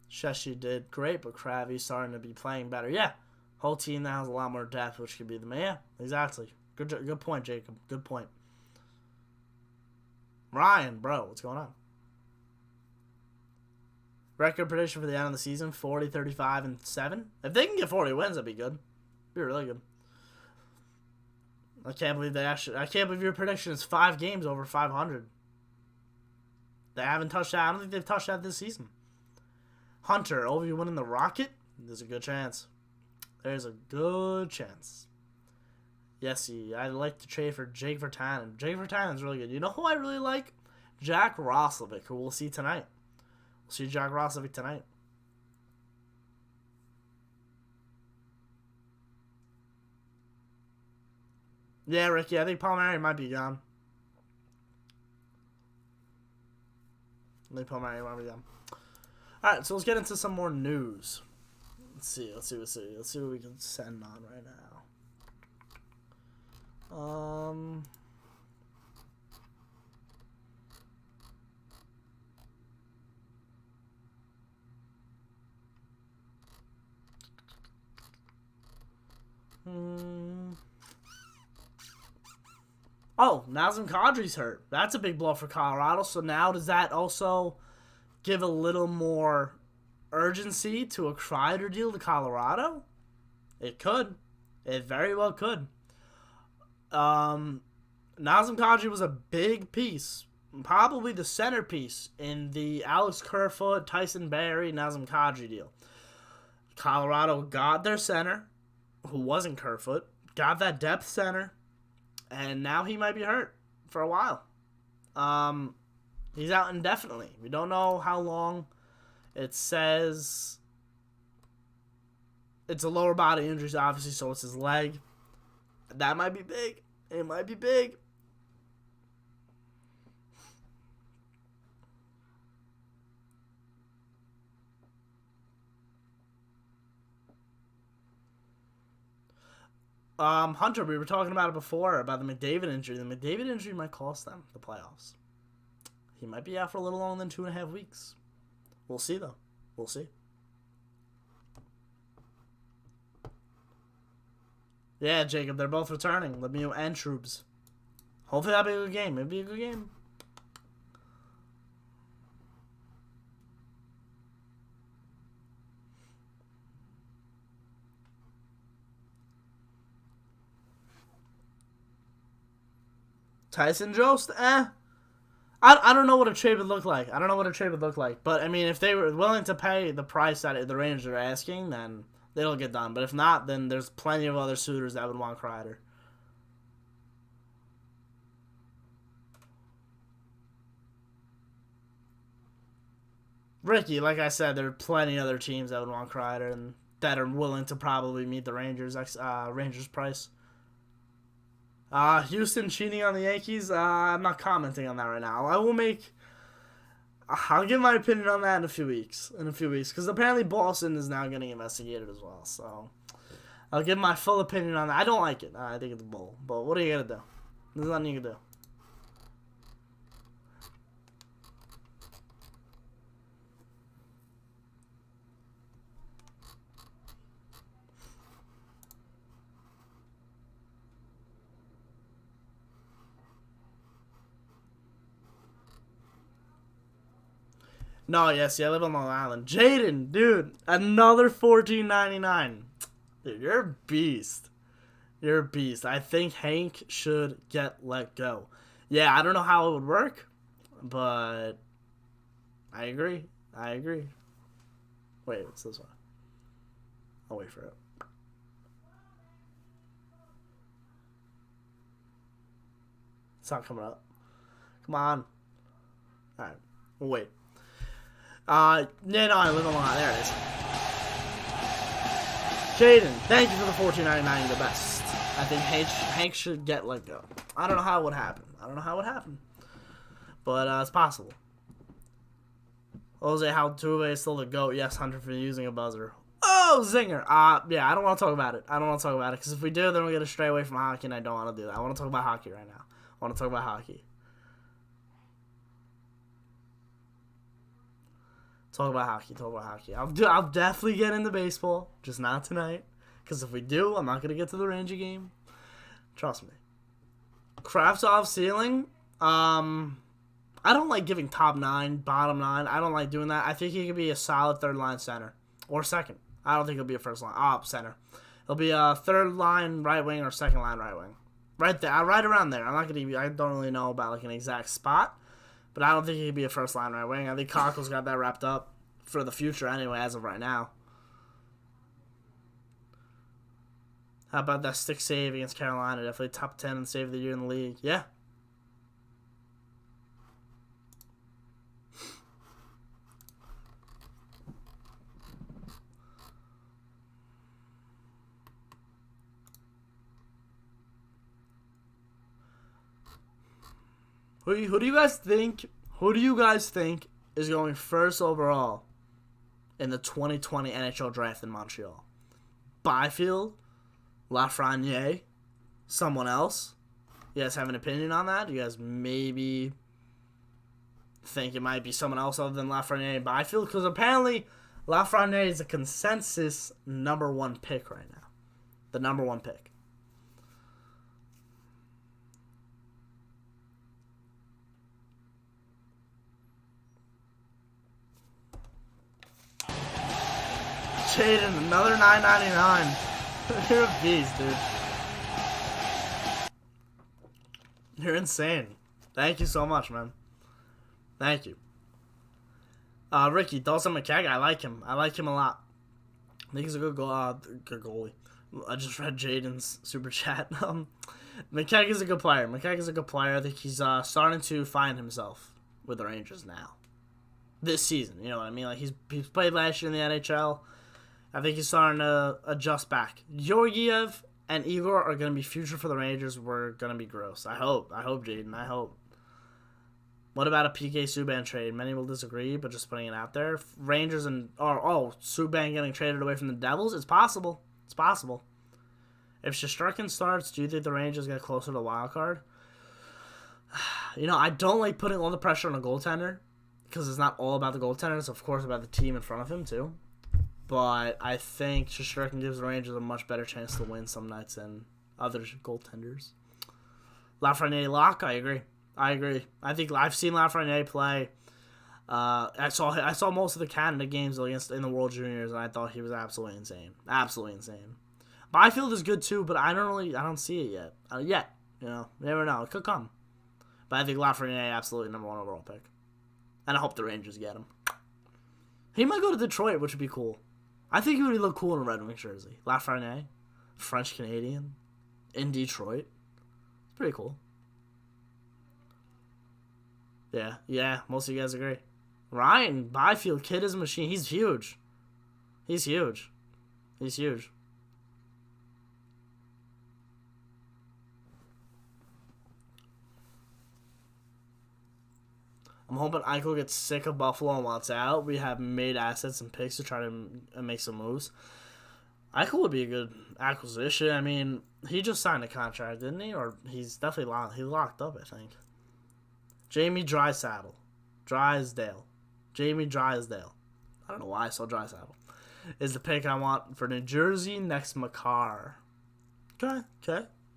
Sheshi did great, but Kravi's starting to be playing better. Yeah, whole team now has a lot more depth, which could be the man. Yeah, exactly. Good point, Jacob. Good point. Ryan, bro, what's going on? Record prediction for the end of the season: 40, 35, and 7. If they can get 40 wins, that'd be good. Be really good. I can't believe your prediction is 5 games over 500. They haven't touched that. I don't think they've touched that this season. Hunter, Ovi winning the Rocket? There's a good chance. There's a good chance. Yes, I'd like to trade for Jake Virtanen. Jake Virtanen's really good. You know who I really like? Jack Roslovic, who we'll see tonight. We'll see Jack Roslovic tonight. Yeah, Ricky, I think Palmieri might be gone. Alright, so let's get into some more news. Let's see what we can send on right now. Oh, Nazem Kadri's hurt. That's a big blow for Colorado. So now does that also give a little more urgency to a Kreider deal to Colorado? It could. It very well could. Nazem Kadri was a big piece, probably the centerpiece in the Alex Kerfoot, Tyson Barrie, Nazem Kadri deal. Colorado got their center, who wasn't Kerfoot, got that depth center, and now he might be hurt for a while. He's out indefinitely. We don't know how long. It says it's a lower body injury, obviously, so it's his leg. That might be big. It might be big. Hunter, we were talking about it before, about the McDavid injury. The McDavid injury might cost them the playoffs. He might be out for a little longer than 2.5 weeks. We'll see, though. We'll see. Yeah, Jacob, they're both returning. Lemieux and Troops. Hopefully that'll be a good game. It'll be a good game. Tyson Jost, I don't know what a trade would look like. But, I mean, if they were willing to pay the price that the Rangers are asking, then it'll get done. But if not, then there's plenty of other suitors that would want Kreider. Ricky, like I said, there are plenty of other teams that would want Kreider and that are willing to probably meet the Rangers price. Houston cheating on the Yankees. I'm not commenting on that right now. I'll give my opinion on that in a few weeks. Because apparently Boston is now getting investigated as well. So I'll give my full opinion on that. I don't like it. I think it's bull. But what are you gonna do? There's nothing you can do. No, yes, I live on Long Island. Jaden, dude, another $14.99. Dude, you're a beast. You're a beast. I think Hank should get let go. Yeah, I don't know how it would work, but I agree. Wait, what's this one? I'll wait for it. It's not coming up. Come on. Alright, we'll wait. I live on Long Island. There it is. Jaden, thank you for the $14.99. You're the best. I think Hank should get let go. I don't know how it would happen. But it's possible. Jose Altuve is still the GOAT. Yes, Hunter, for using a buzzer. Oh, zinger. Yeah, I don't want to talk about it. Because if we do, then we're going to stray away from hockey, and I don't want to do that. I want to talk about hockey right now. Talk about hockey. I'll definitely get into baseball, just not tonight. Because if we do, I'm not going to get to the Ranger game. Trust me. Kravtsov ceiling. I don't like giving top 9, bottom 9. I don't like doing that. I think he could be a solid third line center. Or second. I don't think he'll be a first line. Center. He'll be a third line right wing or second line right wing. Right there. Right around there. I don't really know about like an exact spot. But I don't think he could be a first line right wing. I think Cockle's got that wrapped up for the future anyway, as of right now. How about that stick save against Carolina? Definitely top 10 and save of the year in the league. Yeah. Who do you guys think? Who do you guys think is going first overall in the 2020 NHL draft in Montreal? Byfield, Lafreniere, someone else? You guys have an opinion on that? Do you guys maybe think it might be someone else other than Lafreniere and Byfield? Because apparently Lafreniere is a consensus number 1 pick right now. The number 1 pick. Jaden, another $9.99. You're a beast, dude. You're insane. Thank you so much, man. Thank you. Ricky, Dawson McKegg, I like him. I like him a lot. I think he's a good goalie. I just read Jaden's super chat. McKegg is a good player. I think he's starting to find himself with the Rangers now. This season, you know what I mean? Like he's played last year in the NHL. I think he's starting to adjust back. Georgiev and Igor are going to be future for the Rangers. We're going to be gross. I hope, Jaden. I hope. What about a PK Subban trade? Many will disagree, but just putting it out there. Rangers and Subban getting traded away from the Devils? It's possible. It's possible. If Shesterkin starts, do you think the Rangers get closer to the wild card? You know, I don't like putting all the pressure on a goaltender because it's not all about the goaltender. It's, of course, about the team in front of him, too. But I think Shesterkin gives the Rangers a much better chance to win some nights than other goaltenders. Lafreniere lock, I agree. I think I've seen Lafreniere play. I saw most of the Canada games in the World Juniors, and I thought he was absolutely insane. Absolutely insane. Byfield is good too, but I don't see it yet. You know, you never know. It could come. But I think Lafreniere absolutely number 1 overall pick, and I hope the Rangers get him. He might go to Detroit, which would be cool. I think he would look cool in a Red Wings jersey. Lafreniere, French Canadian, in Detroit. It's pretty cool. Yeah, most of you guys agree. Ryan Byfield, kid is a machine. He's huge. I'm hoping Eichel gets sick of Buffalo and wants out. We have made assets and picks to try to make some moves. Eichel would be a good acquisition. I mean, he just signed a contract, didn't he? Or he's definitely locked up, I think. Jamie Drysdale. Jamie Drysdale. I don't know why I saw Drysdale. Is the pick I want for New Jersey next Makar. Okay.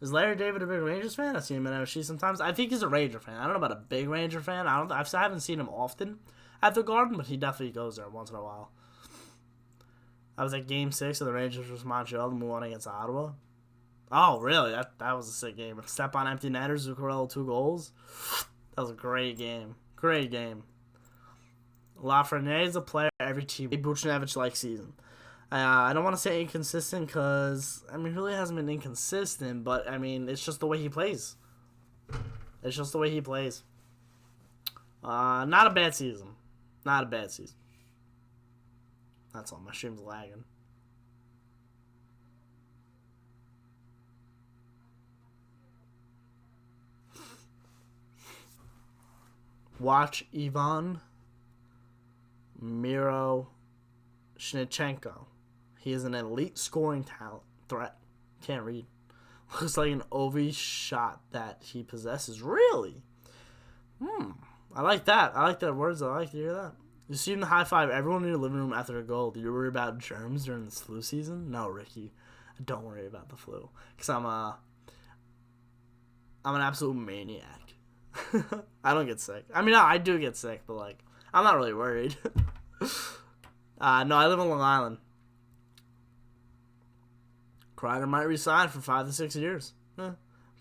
Is Larry David a big Rangers fan? I see him in NOC sometimes. I think he's a Ranger fan. I don't know about a big Ranger fan. I haven't seen him often at the Garden, but he definitely goes there once in a while. I was at Game 6 of the Rangers vs. Montreal, and we won against Ottawa. Oh, really? That was a sick game. Step on empty netters, Zuccarello 2 goals. That was a great game. Lafreniere is a player every team. Buchnevich-like season. I don't want to say inconsistent because, I mean, he really hasn't been inconsistent, but, I mean, it's just the way he plays. Not a bad season. That's all. My stream's lagging. Watch Ivan Miroshnichenko. He is an elite scoring threat. Can't read. Looks like an OV shot that he possesses. Really? I like that. I like that words. I like to hear that. You see him the high five everyone in your living room after a goal. Do you worry about germs during this flu season? No, Ricky. Don't worry about the flu. Because I'm an absolute maniac. I don't get sick. I mean, no, I do get sick, but, like, I'm not really worried. No, I live on Long Island. Kreider might resign for 5 to 6 years.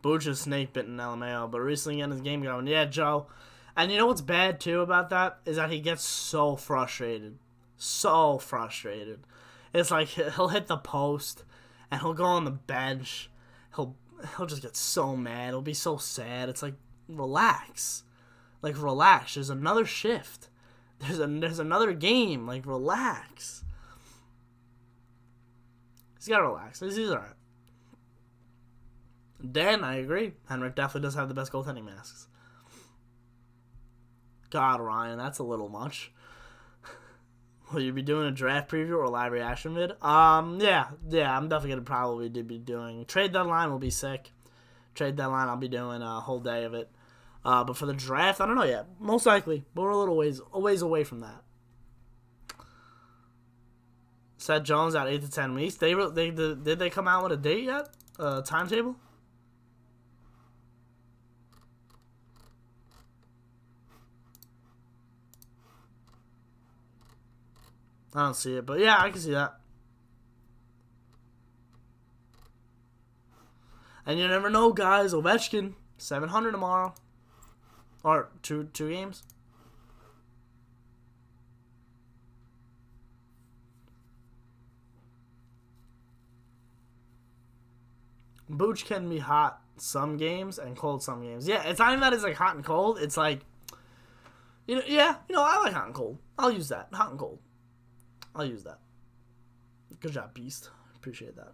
Booch is snake bitten LMAO, but recently in his game going, yeah, Joe. And you know what's bad, too, about that? Is that he gets so frustrated. It's like he'll hit the post, and he'll go on the bench. He'll just get so mad. He'll be so sad. It's like, relax. There's another shift. There's another game. Like, relax. He's got to relax. He's all right. Dan, I agree. Henrik definitely does have the best goaltending masks. God, Ryan, that's a little much. Will you be doing a draft preview or a live reaction vid? Yeah, I'm definitely going to probably be doing. Trade deadline will be sick. I'll be doing a whole day of it. But for the draft, I don't know yet. Most likely, but we're a ways away from that. Seth Jones out 8 to 10 weeks. Did they come out with a date yet? Timetable? I don't see it, but yeah, I can see that. And you never know, guys. Ovechkin, 700 tomorrow. Or two games. Booch can be hot some games and cold some games. Yeah, it's not even that it's like hot and cold. It's like, I like hot and cold. I'll use that. Hot and cold. I'll use that. Good job, Beast. Appreciate that.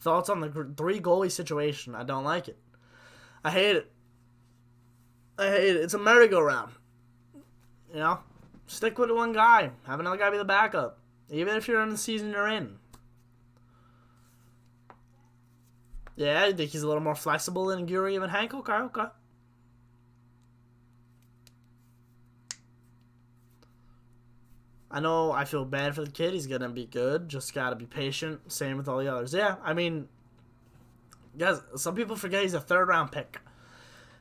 Thoughts on the 3 goalie situation? I don't like it. I hate it. It's a merry-go-round. Stick with one guy. Have another guy be the backup. Even if you're in the season you're in. Yeah, you think he's a little more flexible than Georgiev and Hank? Okay. I know I feel bad for the kid. He's going to be good. Just got to be patient. Same with all the others. Yeah, I mean, guys, some people forget he's a third-round pick.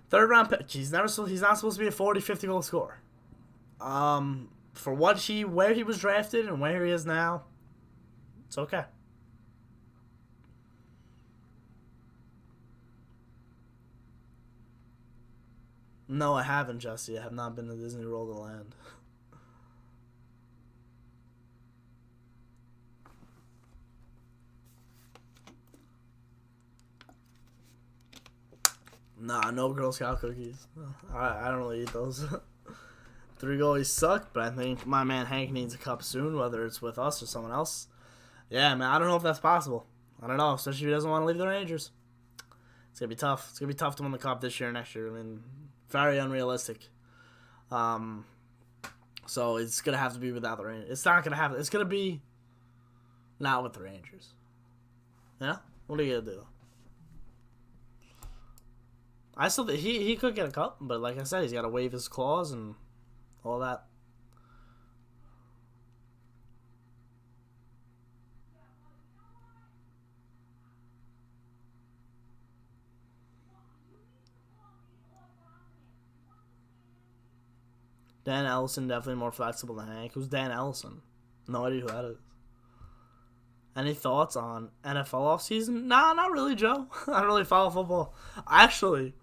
Third-round pick. He's not supposed to be a 40, 50 goal scorer. For where he was drafted and where he is now, it's okay. No, I haven't, Jesse. I have not been to Disney World or Land. Nah, no Girl Scout cookies. I don't really eat those. 3 goalies suck, but I think my man Hank needs a cup soon, whether it's with us or someone else. Yeah, man, I don't know if that's possible. I don't know, especially if he doesn't want to leave the Rangers. It's going to be tough. It's going to be tough to win the cup this year and next year. I mean, very unrealistic. So it's going to have to be without the Rangers. It's not going to happen. It's going to be not with the Rangers. Yeah? What are you going to do? I still think he could get a cup, but like I said, he's got to waive his clause and all that. Dan Ellison definitely more flexible than Hank. Who's Dan Ellison? No idea who that is. Any thoughts on NFL offseason? Nah, not really, Joe. I don't really follow football. Actually,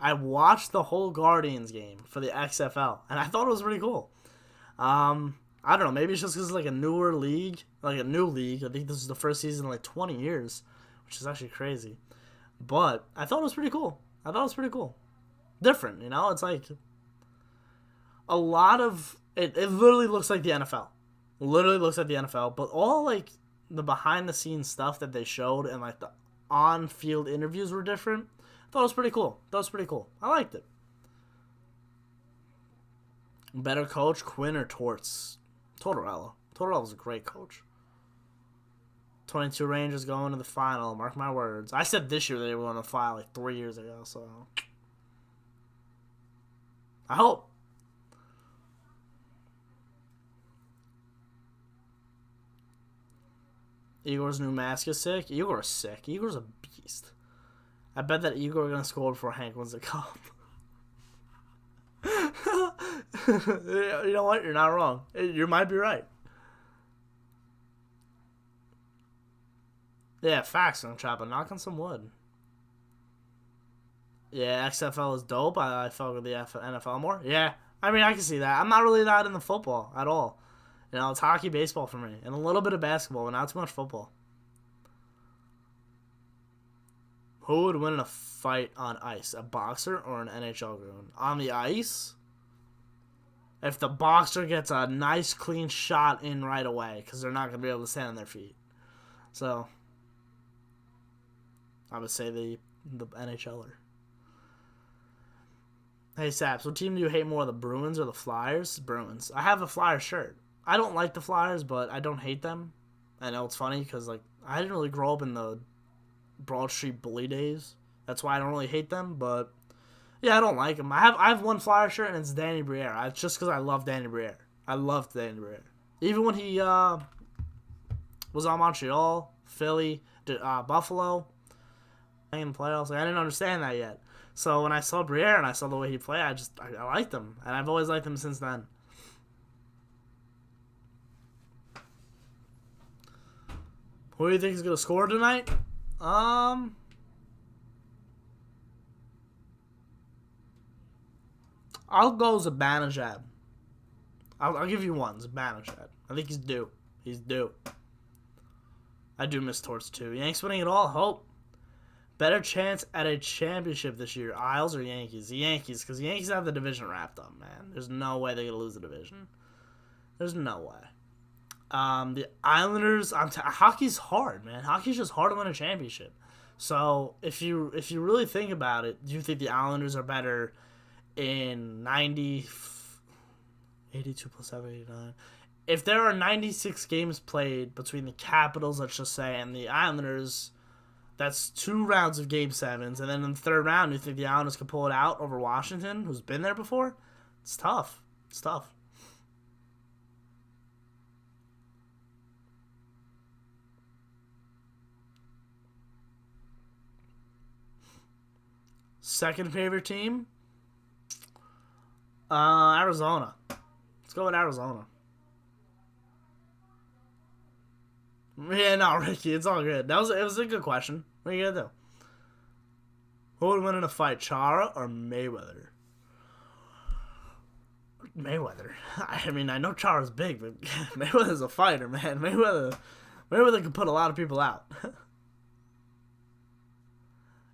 I watched the whole Guardians game for the XFL, and I thought it was pretty cool. I don't know. Maybe it's just because it's like a newer league, like a new league. I think this is the first season in like 20 years, which is actually crazy. But I thought it was pretty cool. Different, It's like a lot of it literally looks like the NFL. Literally looks like the NFL, but all like the behind the scenes stuff that they showed and like the on field interviews were different. I thought it was pretty cool. I liked it. Better coach, Quinn or Torts? Tortorella. Tortorella's a great coach. 22 Rangers going to the final. Mark my words. I said this year they were going to file like 3 years ago, so I hope. Igor's new mask is sick. Igor's sick. Igor's a beast. I bet that Igor is going to score before Hank wins the cup. You know what? You're not wrong. You might be right. Yeah, facts, I'm chopping. Knock on some wood. Yeah, XFL is dope. I fuck with the NFL more. Yeah, I mean, I can see that. I'm not really that into football at all. It's hockey, baseball for me, and a little bit of basketball, but not too much football. Who would win in a fight on ice, a boxer or an NHL goon? On the ice, if the boxer gets a nice, clean shot in right away, because they're not going to be able to stand on their feet. So, I would say the NHLer. Hey, Saps, what team do you hate more, the Bruins or the Flyers? Bruins. I have a Flyers shirt. I don't like the Flyers, but I don't hate them. I know it's funny because like I didn't really grow up in the Broad Street bully days. That's why I don't really hate them. But yeah, I don't like them. I have one Flyer shirt and it's Danny Briere. It's just because I love Danny Briere. I loved Danny Briere. Even when he was on Montreal, Philly, Buffalo, playing the playoffs, like, I didn't understand that yet. So when I saw Briere and I saw the way he played, I liked him, and I've always liked him since then. Who do you think is gonna score tonight? I'll go Zibanejad. I'll give you one, Zibanejad. I think he's due. He's due. I do miss Torts too. Yanks winning it all. Hope. Better chance at a championship this year, Isles or Yankees? The Yankees, because the Yankees have the division wrapped up, man. There's no way they're going to lose the division. There's no way. The Islanders, hockey's hard, man. Hockey's just hard to win a championship. So if you really think about it, do you think the Islanders are better in 82 plus 7, 89? If there are 96 games played between the Capitals, let's just say, and the Islanders, that's 2 rounds of Game 7s. And then in the third round, you think the Islanders can pull it out over Washington, who's been there before? It's tough. It's tough. Second favorite team? Arizona. Let's go with Arizona. Yeah, no, Ricky, it's all good. It was a good question. What are you gonna do? Who would win in a fight, Chara or Mayweather? Mayweather. I mean, I know Chara's big, but Mayweather's a fighter, man. Mayweather can put a lot of people out.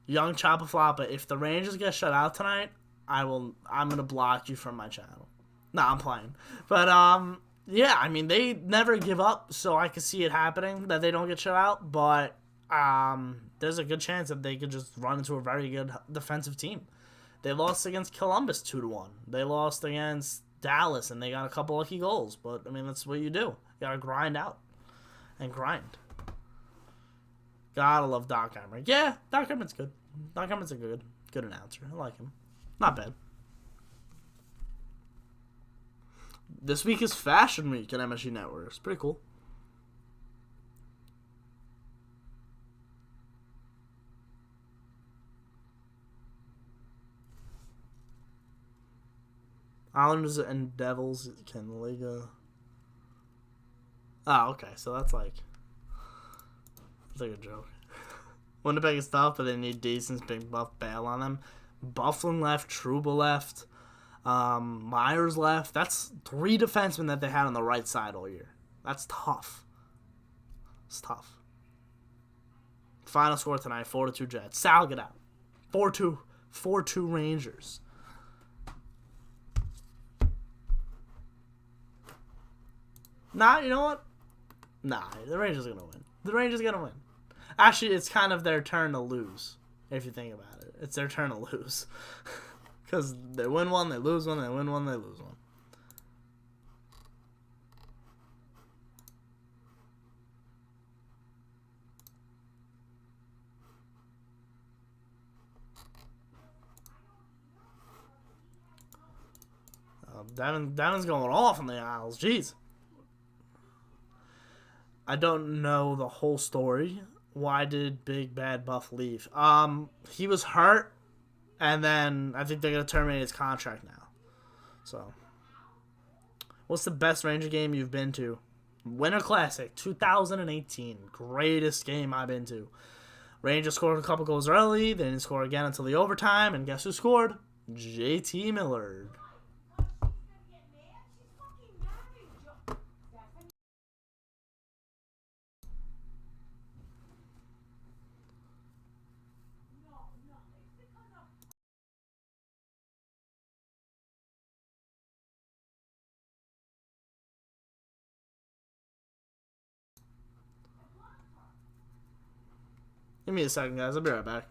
Young Choppa Floppa, if the Rangers get shut out tonight, I'm gonna block you from my channel. Nah, I'm playing. But yeah, I mean, they never give up, so I can see it happening that they don't get shut out, but there's a good chance that they could just run into a very good defensive team. They lost against Columbus 2-1. They lost against Dallas, and they got a couple lucky goals. But I mean, that's what you do. You gotta grind out and grind. Gotta love Doc Emmer. Yeah, Doc Emmer's good. Doc Emmer's a good announcer. I like him. Not bad. This week is Fashion Week at MSG Network. It's pretty cool. Islanders and Devils can the Liga. Oh, okay. So that's like a joke. Winnipeg is tough, but they need decent big buff bail on them. Bufflin left, Trouba left, Myers left. That's 3 defensemen that they had on the right side all year. That's tough. It's tough. Final score tonight, 4-2 Jets. Sal, get out. 4-2 Rangers. Nah, you know what? Nah, the Rangers are going to win. The Rangers are going to win. Actually, it's kind of their turn to lose, if you think about it. It's their turn to lose. Because they win one, they lose one, they win one, they lose one. Devin's going off on the Isles. Jeez. I don't know the whole story. Why did Big Bad Buff leave? He was hurt, and then I think they're gonna terminate his contract now. So, what's the best Ranger game you've been to? Winter Classic 2018, greatest game I've been to. Rangers scored a couple goals early, they didn't score again until the overtime, and guess who scored? JT Millard. Give me a second, guys. I'll be right back.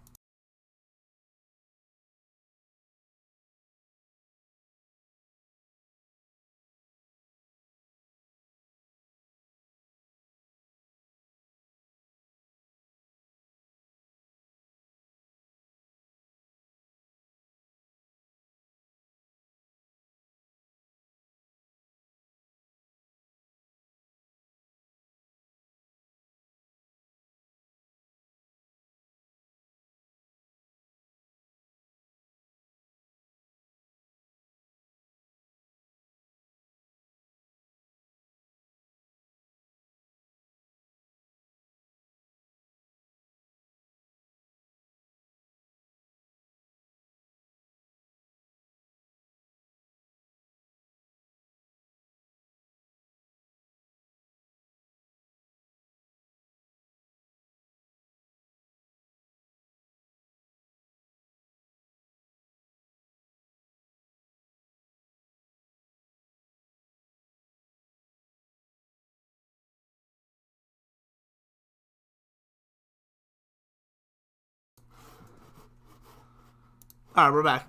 All right, we're back.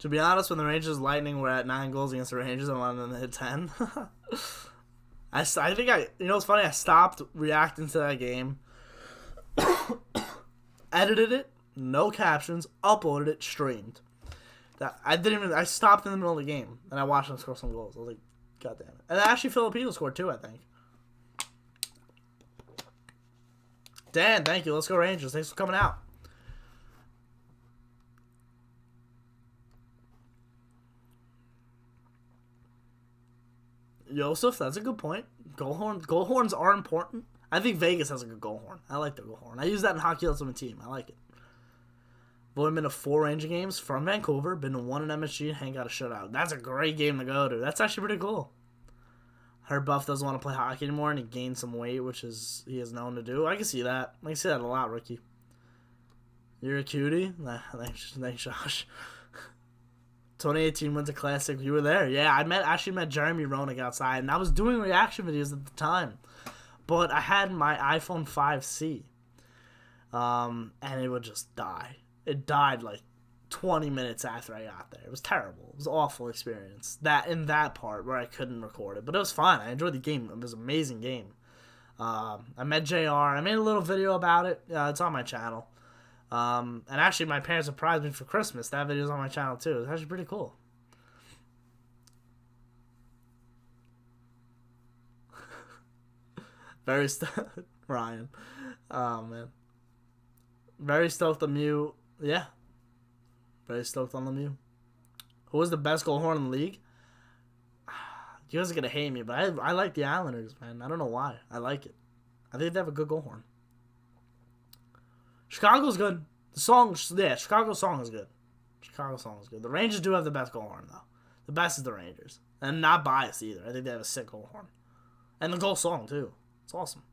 To be honest, when the Rangers Lightning were at 9 goals against the Rangers, I wanted them to hit 10. I think you know what's funny? I stopped reacting to that game, edited it, no captions, uploaded it, streamed. I stopped in the middle of the game and I watched them score some goals. I was like, God damn it! And actually, Filipino scored 2, I think. Dan, thank you. Let's go Rangers. Thanks for coming out. Joseph, that's a good point. Goal horns are important. I think Vegas has a good goal horn. I like the goal horn. I use that in Hockey Ultimate Team. I like it. I've only been to 4 Ranger games from Vancouver. Been to 1 in MSG and Hank got a shutout. That's a great game to go to. That's actually pretty cool. Heard Buff doesn't want to play hockey anymore and he gained some weight, which he is known to do. I can see that. I can see that a lot, Ricky. You're a cutie? Thanks, Josh. 2018 Winter Classic. You were there. Yeah, I actually met Jeremy Roenick outside, and I was doing reaction videos at the time. But I had my iPhone 5C. And it would just die. It died like 20 minutes after I got there. It was terrible. It was an awful experience. That part where I couldn't record it. But it was fun. I enjoyed the game. It was an amazing game. I met JR. I made a little video about it. It's on my channel. And actually, my parents surprised me for Christmas. That video's on my channel, too. It's actually pretty cool. Very stoked. Ryan. Oh, man. Very stoked on Mew. Yeah. Very stoked on Lemieux. Who was the best goal horn in the league? You guys are going to hate me, but I like the Islanders, man. I don't know why. I like it. I think they have a good goal horn. Chicago's good. The song, yeah, Chicago's song is good. Chicago's song is good. The Rangers do have the best goal horn, though. The best is the Rangers. And not biased either. I think they have a sick goal horn. And the goal song, too. It's awesome.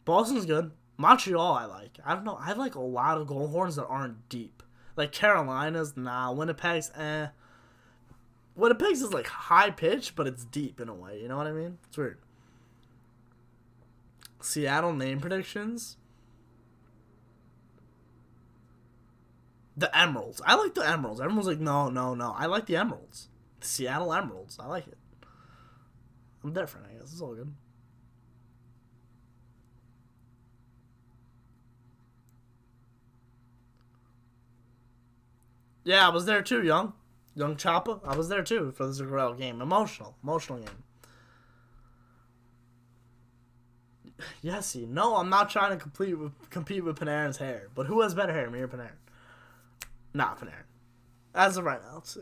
Boston's good. Montreal, I like. I don't know. I like a lot of goal horns that aren't deep. Like Carolina's, nah. Winnipeg's, eh. Winnipeg's is like high pitch, but it's deep in a way. You know what I mean? It's weird. Seattle name predictions. The Emeralds. I like the Emeralds. Everyone's like, no. I like the Emeralds. The Seattle Emeralds. I like it. I'm different, I guess. It's all good. Yeah, I was there too, Young Choppa. I was there too for the Zuccarello game. Emotional game. Yes, no, I'm not trying to compete with Panarin's hair. But who has better hair, me or Panarin? Not Panarin. As of right now, let's see.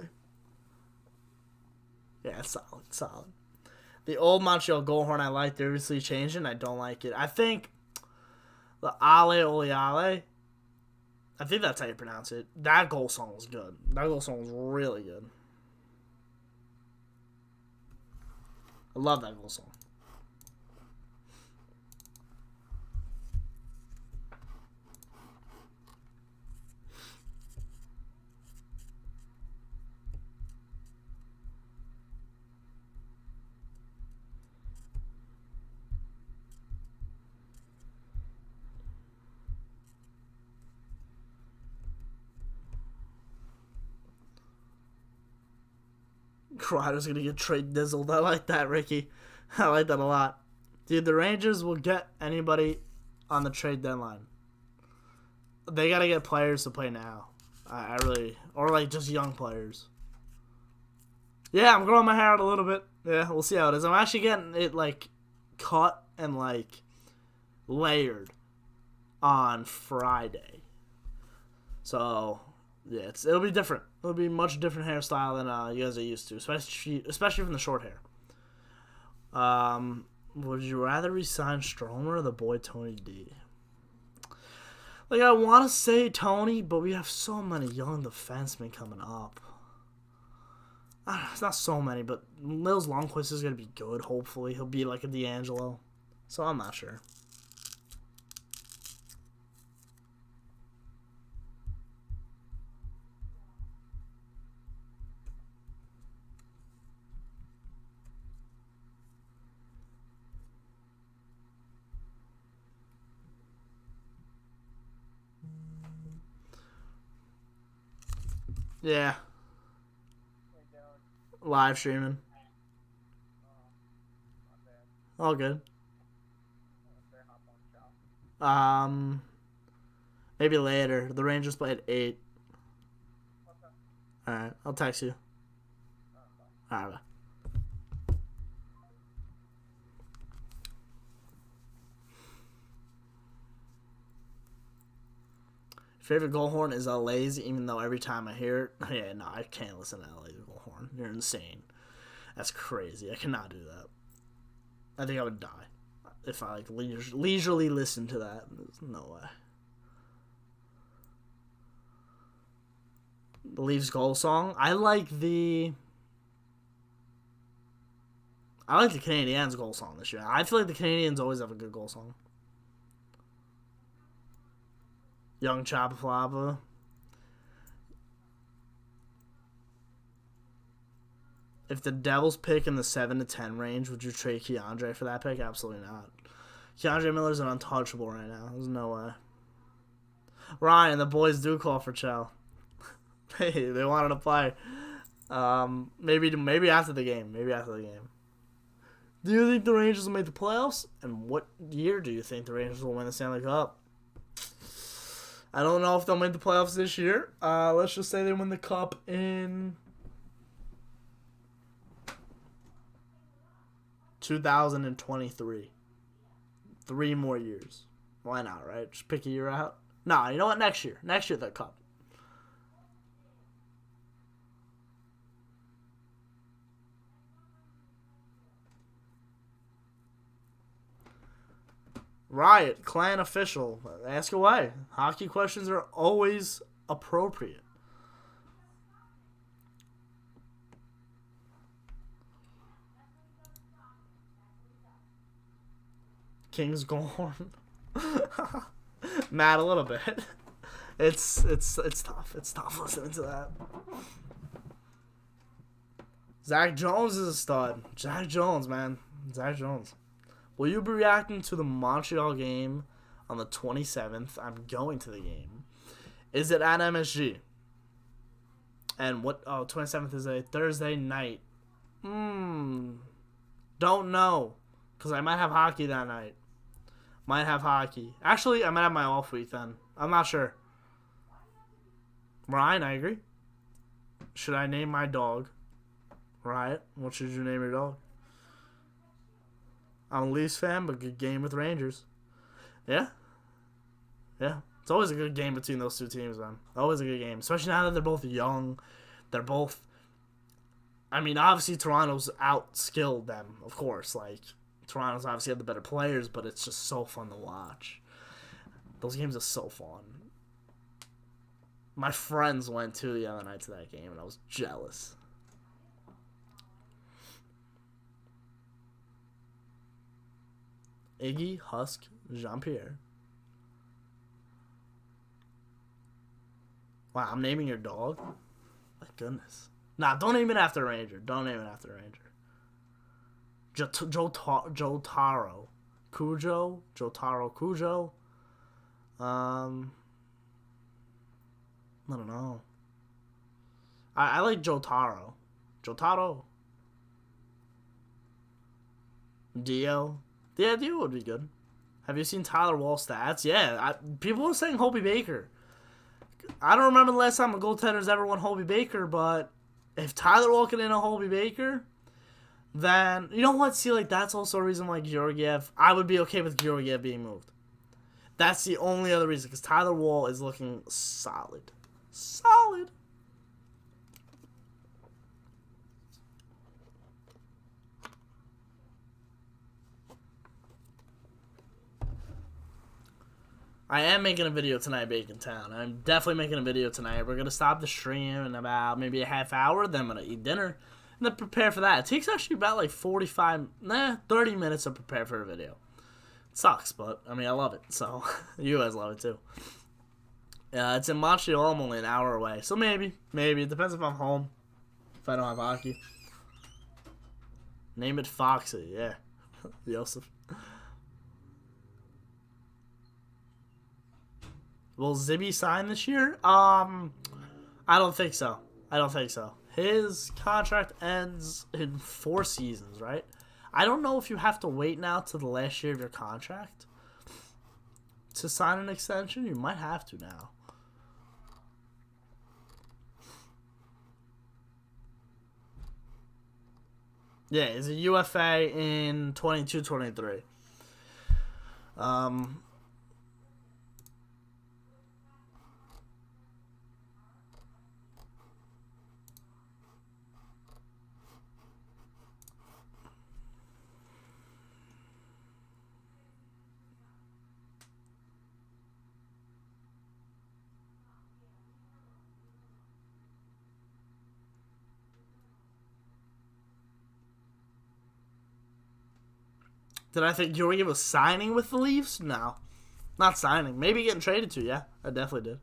Yeah, it's solid. The old Montreal goal horn I like. They're obviously changing. I don't like it. I think the Ale Oleale, I think that's how you pronounce it. That goal song was good. That goal song was really good. I love that goal song. Kreider's gonna get trade dizzled. I like that, Ricky. I like that a lot. Dude, the Rangers will get anybody on the trade deadline. They gotta get players to play now. I really... Or, like, just young players. Yeah, I'm growing my hair out a little bit. Yeah, we'll see how it is. I'm actually getting it, like, cut and, like, layered on Friday. So... Yeah, it'll be different. It'll be a much different hairstyle than you guys are used to, especially from the short hair. Would you rather resign Stromer or the boy Tony D? Like, I want to say Tony, but we have so many young defensemen coming up. It's not so many, but Nils Lundqvist is going to be good, hopefully. He'll be like a D'Angelo. So I'm not sure. Yeah. Live streaming. All good. Um, maybe later. The Rangers play at 8. Alright, I'll text you. Alright, bye. Favorite goal horn is LA's, even though every time I hear it, yeah, no, I can't listen to LA's goal horn. You're insane. That's crazy. I cannot do that. I think I would die if I like leisurely listened to that. There's no way. The Leafs goal song. I like the Canadiens goal song this year. I feel like the Canadiens always have a good goal song. Young Chapaflapa. If the Devils pick in the 7 to 10 range, would you trade Keandre for that pick? Absolutely not. Keandre Miller's an untouchable right now. There's no way. Ryan, the boys do call for Chell. Hey, they wanted to play. Maybe after the game. Maybe after the game. Do you think the Rangers will make the playoffs? And what year do you think the Rangers will win the Stanley Cup? I don't know if they'll make the playoffs this year. Let's just say they win the Cup in 2023. 3 more years. Why not, right? Just pick a year out. Nah, you know what? Next year. Next year, the Cup. Riot, clan official. Ask away. Hockey questions are always appropriate. King's gone. Mad a little bit. It's tough. It's tough listening to that. Zach Jones is a stud. Zach Jones, man. Zach Jones. Will you be reacting to the Montreal game on the 27th? I'm going to the game. Is it at MSG? And what? Oh, 27th is a Thursday night. Don't know. Because I might have hockey that night. Might have hockey. Actually, I might have my off week then. I'm not sure. Ryan, I agree. Should I name my dog? Riot, what should you name your dog? I'm a Leafs fan, but good game with Rangers. Yeah. Yeah. It's always a good game between those two teams, man. Always a good game. Especially now that they're both young. They're both... I mean, obviously Toronto's outskilled them, of course. Like, Toronto's obviously had the better players, but it's just so fun to watch. Those games are so fun. My friends went to the other night to that game, and I was jealous. Iggy, Husk, Jean-Pierre. Wow, I'm naming your dog? My goodness. Nah, don't name it after a Ranger. Don't name it after a Ranger. Jotaro. Cujo? Jotaro Cujo? I don't know. I like Jotaro. Jotaro. Dio. Yeah, Dio would be good. Have you seen Tyler Wall's stats? Yeah, people are saying Hobie Baker. I don't remember the last time a goaltender's ever won Hobie Baker, but if Tyler Wall can in a Hobie Baker, then, you know what? See, like, that's also a reason why Georgiev, I would be okay with Georgiev being moved. That's the only other reason, because Tyler Wall is looking solid. Solid. I am making a video tonight, Bacon Town. I'm definitely making a video tonight. We're going to stop the stream in about maybe a half hour. Then I'm going to eat dinner. And then prepare for that. It takes actually about like 30 minutes to prepare for a video. It sucks, but, I mean, I love it. So, you guys love it too. It's in Montreal. I'm only an hour away. So maybe. It depends if I'm home. If I don't have hockey. Name it Foxy. Yeah. Joseph. Will Zibby sign this year? I don't think so. I don't think so. His contract ends in 4 seasons, right? I don't know if you have to wait now to the last year of your contract to sign an extension. You might have to now. Yeah, he's a UFA in 22-23. Did I think Georgiev was signing with the Leafs? No. Not signing. Maybe getting traded to, yeah. I definitely did.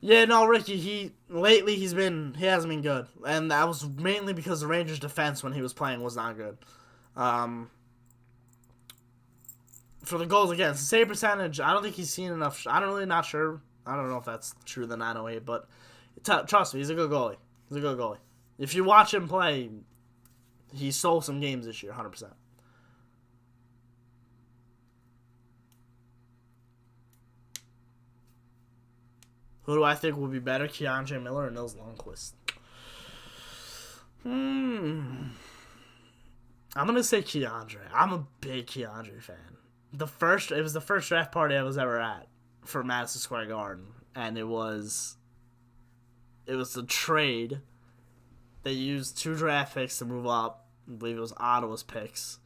Yeah, no, Ricky. He hasn't been good, and that was mainly because the Rangers' defense when he was playing was not good. For the goals against the save percentage, I don't think he's seen enough. I don't really not sure. I don't know if that's true the 908, but trust me, he's a good goalie. He's a good goalie. If you watch him play, he stole some games this year, 100%. Who do I think will be better, Keandre Miller or Nils Lundqvist? I'm gonna say Keandre. I'm a big Keandre fan. It was the first draft party I was ever at for Madison Square Garden, and it was the trade. They used 2 draft picks to move up. I believe it was Ottawa's picks,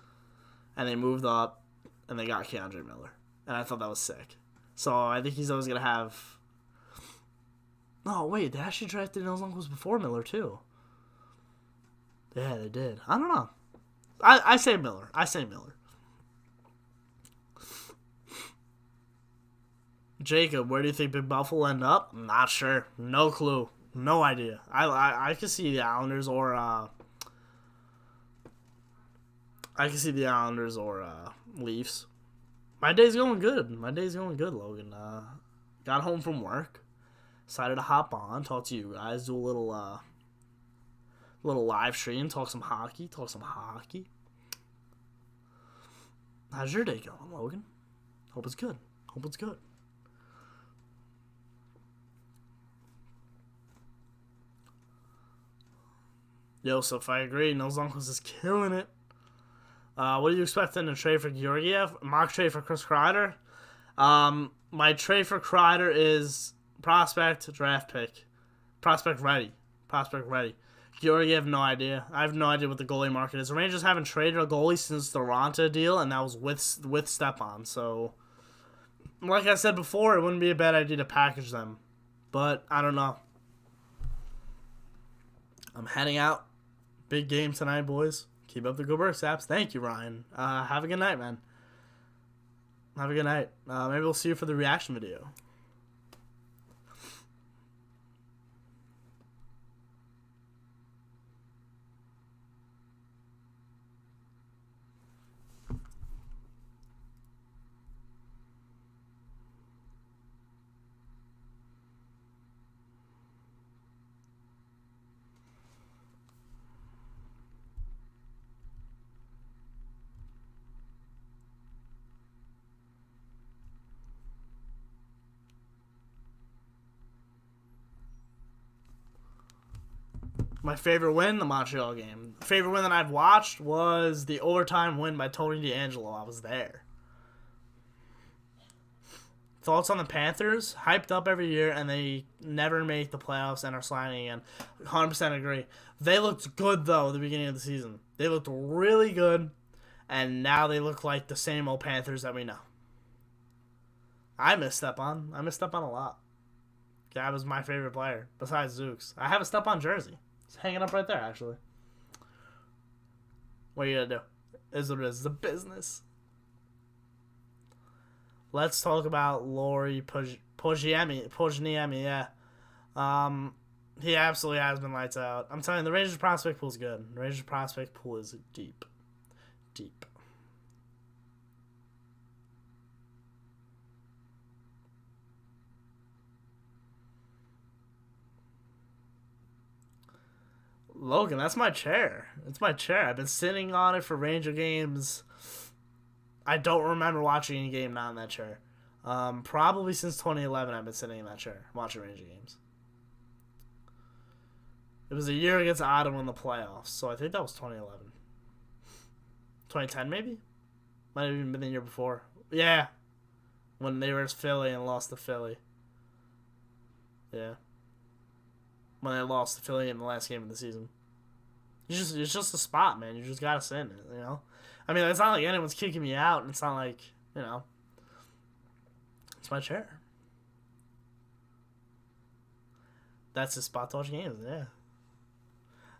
and they moved up, and they got Keandre Miller, and I thought that was sick. So I think he's always gonna have. Oh, wait, they actually drafted Nils Lundqvist before Miller, too. Yeah, they did. I don't know. I say Miller. Jacob, where do you think Big Buff will end up? I'm not sure. No clue. No idea. I could see the Islanders or Leafs. My day's going good. Logan. Got home from work. Decided to hop on, talk to you guys, do a little live stream, talk some hockey. How's your day going, Logan? Hope it's good. Yosef, I agree. Nils Lundqvist is killing it. What do you expect in a trade for Georgiev? Mock trade for Chris Kreider? My trade for Kreider is prospect, draft pick. Prospect ready. Georgiev, no idea. I have no idea what the goalie market is. The Rangers haven't traded a goalie since the Ronta deal, and that was with Stepan. So, like I said before, it wouldn't be a bad idea to package them. But, I don't know. I'm heading out. Big game tonight, boys. Keep up the good work, Saps. Thank you, Ryan. Have a good night, man. Have a good night. Maybe we'll see you for the reaction video. My favorite win, the Montreal game. Favorite win that I've watched was the overtime win by Tony DeAngelo. I was there. Thoughts on the Panthers? Hyped up every year, and they never make the playoffs and are sliding again. 100% agree. They looked good, though, at the beginning of the season. They looked really good, and now they look like the same old Panthers that we know. I miss Stepan. I miss Stepan a lot. That was my favorite player, besides Zooks. I have a Stepan jersey. It's hanging up right there, actually. What are you going to do? Is what it is. It's a business. Let's talk about Lori Pogniemi. Yeah. He absolutely has been lights out. I'm telling you, the Rangers prospect pool is good. The Rangers prospect pool is deep. Deep. Logan, that's my chair. It's my chair. I've been sitting on it for Ranger games. I don't remember watching any game not in that chair. Probably since 2011, I've been sitting in that chair watching Ranger games. It was a year against Ottawa in the playoffs, so I think that was 2011. 2010, maybe? Might have even been the year before. Yeah. When they were at Philly and lost to Philly. Yeah. When they lost to Philly in the last game of the season. It's just a spot, man. You just gotta sit in it, you know? I mean, it's not like anyone's kicking me out, and it's not like, you know. It's my chair. That's the spot to watch games, yeah.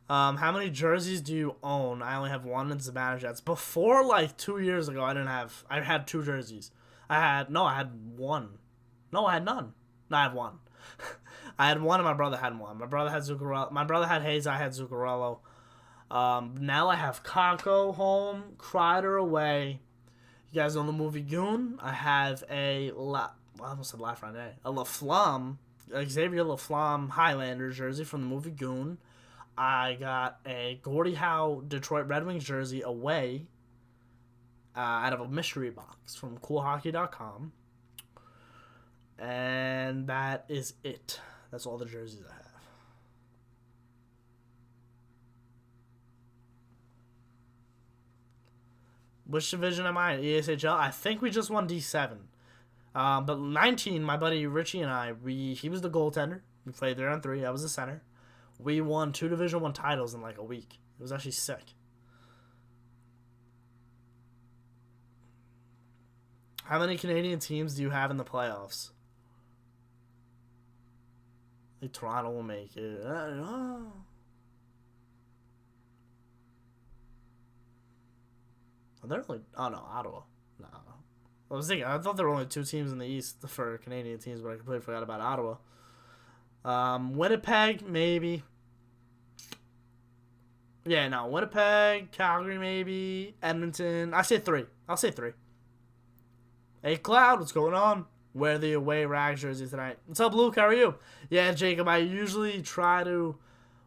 How many jerseys do you own? I only have one in Zibanejad's. Before, like, 2 years ago, I had 2 jerseys. I had one. No, I had none. No, I had one. I had one and my brother had one. My brother had Zuccarello. My brother had Hayes. I had Zuccarello. Now I have Kako home, Kreider away. You guys know the movie Goon? I have I almost said Lafreniere. A Laflamme, Xavier Laflamme Highlander jersey from the movie Goon. I got a Gordie Howe Detroit Red Wings jersey away out of a mystery box from CoolHockey.com. And that is it. That's all the jerseys I have. Which division am I in? ESHL? I think we just won D7. But 19, my buddy Richie and I, he was the goaltender. We played 3-on-3. I was the center. We won 2 Division 1 titles in like a week. It was actually sick. How many Canadian teams do you have in the playoffs? I think Toronto will make it. I don't know. They're only... Oh, no. Ottawa. No. I thought there were only 2 teams in the East for Canadian teams, but I completely forgot about Ottawa. Winnipeg, maybe. Yeah, no. Winnipeg, Calgary, maybe. Edmonton. I'll say 3. Hey, Cloud, what's going on? Wear the away Rags jersey tonight. What's up, Luke? How are you? Yeah, Jacob, I usually try to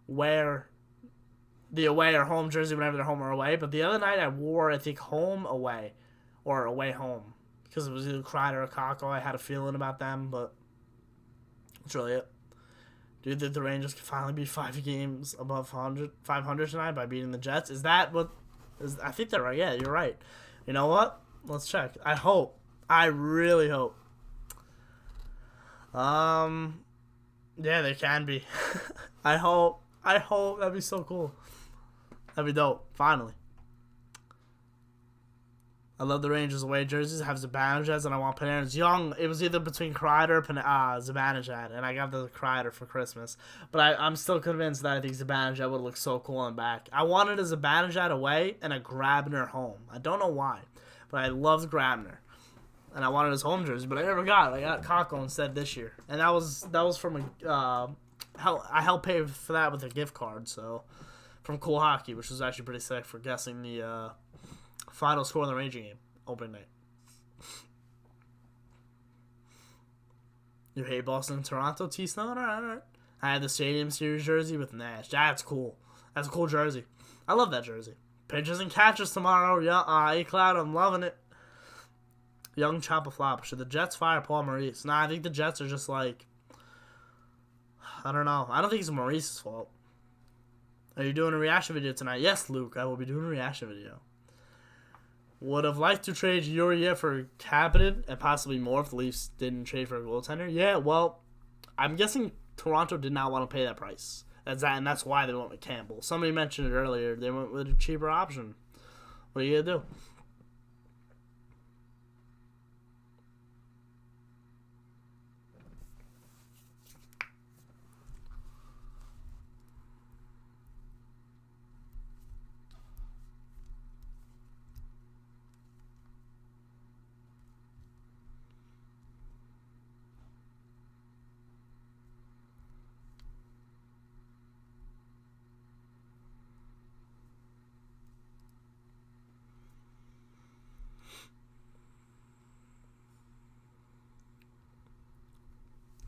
wear the away or home jersey whenever they're home or away, but the other night I wore, I think, home away or away home because it was either Kreider or Kako. I had a feeling about them, but that's really it. Do you think the Rangers can finally be 5 games above 500 tonight by beating the Jets? Is that what... I think they're right. Yeah, you're right. You know what? Let's check. I hope. I really hope. Yeah, they can be. I hope. That'd be so cool. That'd be dope. Finally. I love the Rangers away jerseys. I have Zibanejad and I want Panarin's young. It was either between Kreider or Zibanejad, and I got the Kreider for Christmas. But I'm still convinced that I think Zibanejad would look so cool on back. I wanted a Zibanejad away and a Grabner home. I don't know why, but I loved Grabner. And I wanted his home jersey, but I never got it. I got Kako instead this year. And that was from I helped pay for that with a gift card, so from Cool Hockey, which was actually pretty sick for guessing the final score of the Ranger game, opening night. You hate Boston and Toronto, T-Stone? All right. I had the Stadium Series jersey with Nash. That's cool. That's a cool jersey. I love that jersey. Pitches and catches tomorrow. Yeah, A-Cloud, I'm loving it. Young Chopper Flop. Should the Jets fire Paul Maurice? Nah, I think the Jets are just like... I don't know. I don't think it's Maurice's fault. Are you doing a reaction video tonight? Yes, Luke. I will be doing a reaction video. Would have liked to trade Uriah for Kapanen and possibly more if the Leafs didn't trade for a goaltender. Yeah, well, I'm guessing Toronto did not want to pay that price. And that's why they went with Campbell. Somebody mentioned it earlier. They went with a cheaper option. What are you going to do?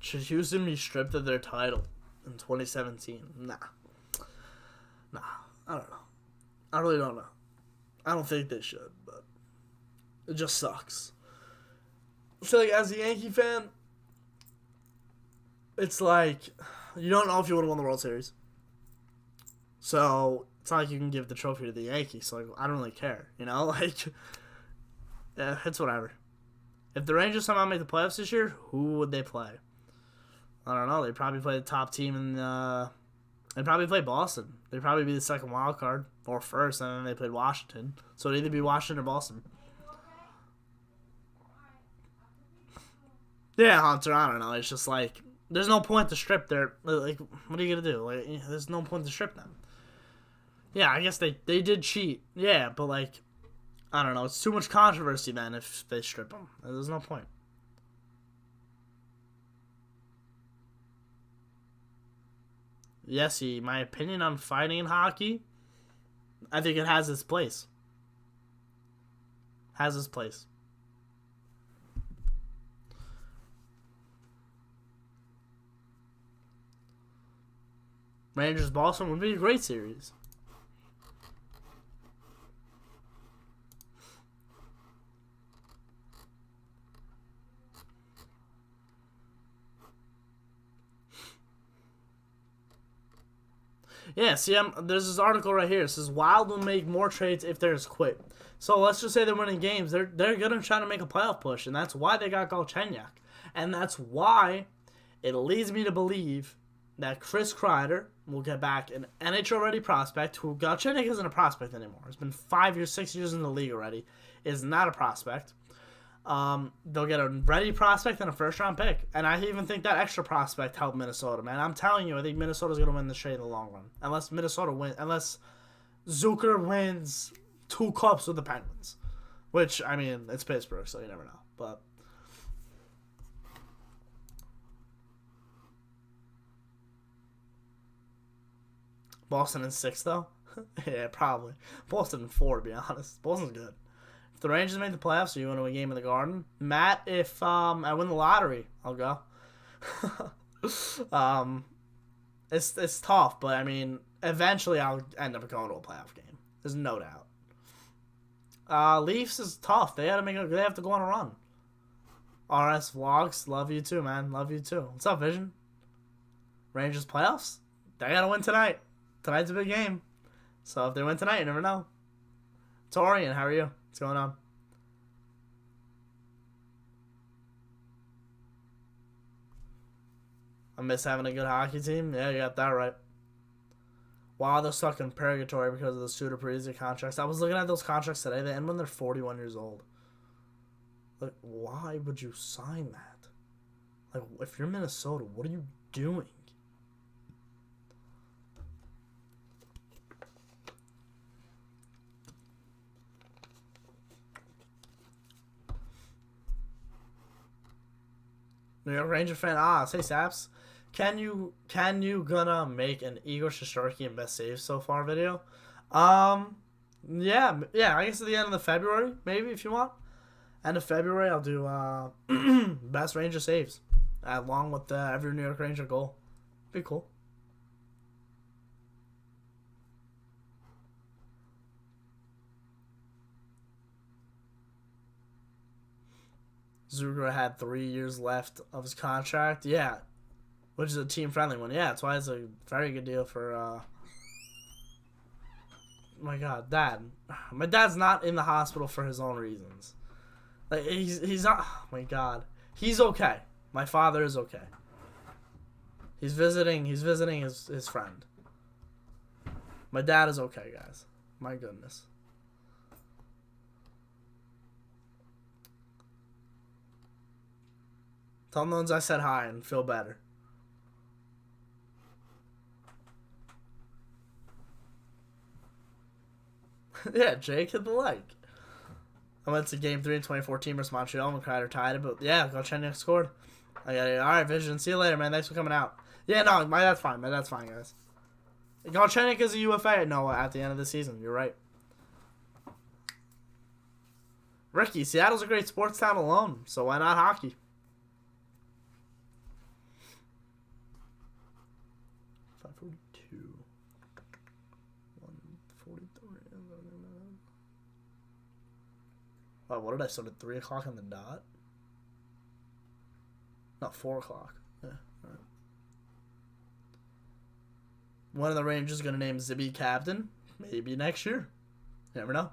Should Houston be stripped of their title in 2017? Nah. I don't know. I really don't know. I don't think they should, but it just sucks. I feel like as a Yankee fan, it's like you don't know if you would have won the World Series. So it's not like you can give the trophy to the Yankees. So like, I don't really care, you know. Like, yeah, it's whatever. If the Rangers somehow make the playoffs this year, who would they play? I don't know. They'd probably play the top team in the. They'd probably play Boston. They'd probably be the second wild card or first, and then they played Washington. So it'd either be Washington or Boston. Yeah, Hunter. I don't know. It's just like there's no point to strip their. Like, what are you gonna do? Like, there's no point to strip them. Yeah, I guess they did cheat. Yeah, but like, I don't know. It's too much controversy then if they strip them. There's no point. Yes, my opinion on fighting in hockey, I think it has its place. Has its place. Rangers Boston would be a great series. Yeah, see, there's this article right here. It says Wild will make more trades if there's quit. So let's just say they're winning games. They're gonna try to make a playoff push, and that's why they got Galchenyuk, and that's why it leads me to believe that Chris Kreider will get back an NHL ready prospect. Who Galchenyuk isn't a prospect anymore. It's been 5 years, 6 years in the league already. Is not a prospect. They'll get a ready prospect and a first-round pick. And I even think that extra prospect helped Minnesota, man. I'm telling you, I think Minnesota's going to win the trade in the long run. Unless Zucker wins 2 cups with the Penguins. Which, I mean, it's Pittsburgh, so you never know. But Boston in 6, though? Yeah, probably. Boston in 4, to be honest. Boston's good. If the Rangers make the playoffs, so you want to win a game in the Garden, Matt, if I win the lottery, I'll go. It's tough, but I mean, eventually I'll end up going to a playoff game. There's no doubt. Leafs is tough. They have to go on a run. RS Vlogs, love you too, man. Love you too. What's up, Vision? Rangers playoffs? They gotta win tonight. Tonight's a big game. So if they win tonight, you never know. Torian, how are you? What's going on? I miss having a good hockey team. Yeah, you got that right. Wow, they're stuck in purgatory because of the Suter Parise contracts. I was looking at those contracts today. They end when they're 41 years old. Like, why would you sign that? Like, if you're Minnesota, what are you doing? New York Ranger fan. Say Saps. Can you gonna make an Igor Shesterkin best save so far video? Yeah. I guess at the end of the February, maybe if you want. End of February, I'll do best Ranger saves along with every New York Ranger goal. Be cool. Zuger had 3 years left of his contract. Yeah. Which is a team-friendly one. Yeah, that's why it's a very good deal for, my God, Dad. My dad's not in the hospital for his own reasons. Like, he's not, oh my God. He's okay. My father is okay. He's visiting his friend. My dad is okay, guys. My goodness. Tell them I said hi and feel better. Yeah, Jake hit the like. I went to Game 3 in 2014 versus Montreal when Kreider tied it, but yeah, Galchenyuk scored. I got it. All right, Vision. See you later, man. Thanks for coming out. Yeah, no, that's fine. That's fine, guys. Galchenyuk is a UFA. No, at the end of the season. You're right. Ricky, Seattle's a great sports town alone, so why not hockey? Oh, what did I start at 3 o'clock on the dot? Not 4 o'clock. Yeah. Right. One of the Rangers going to name Zibby captain. Maybe next year. You never know.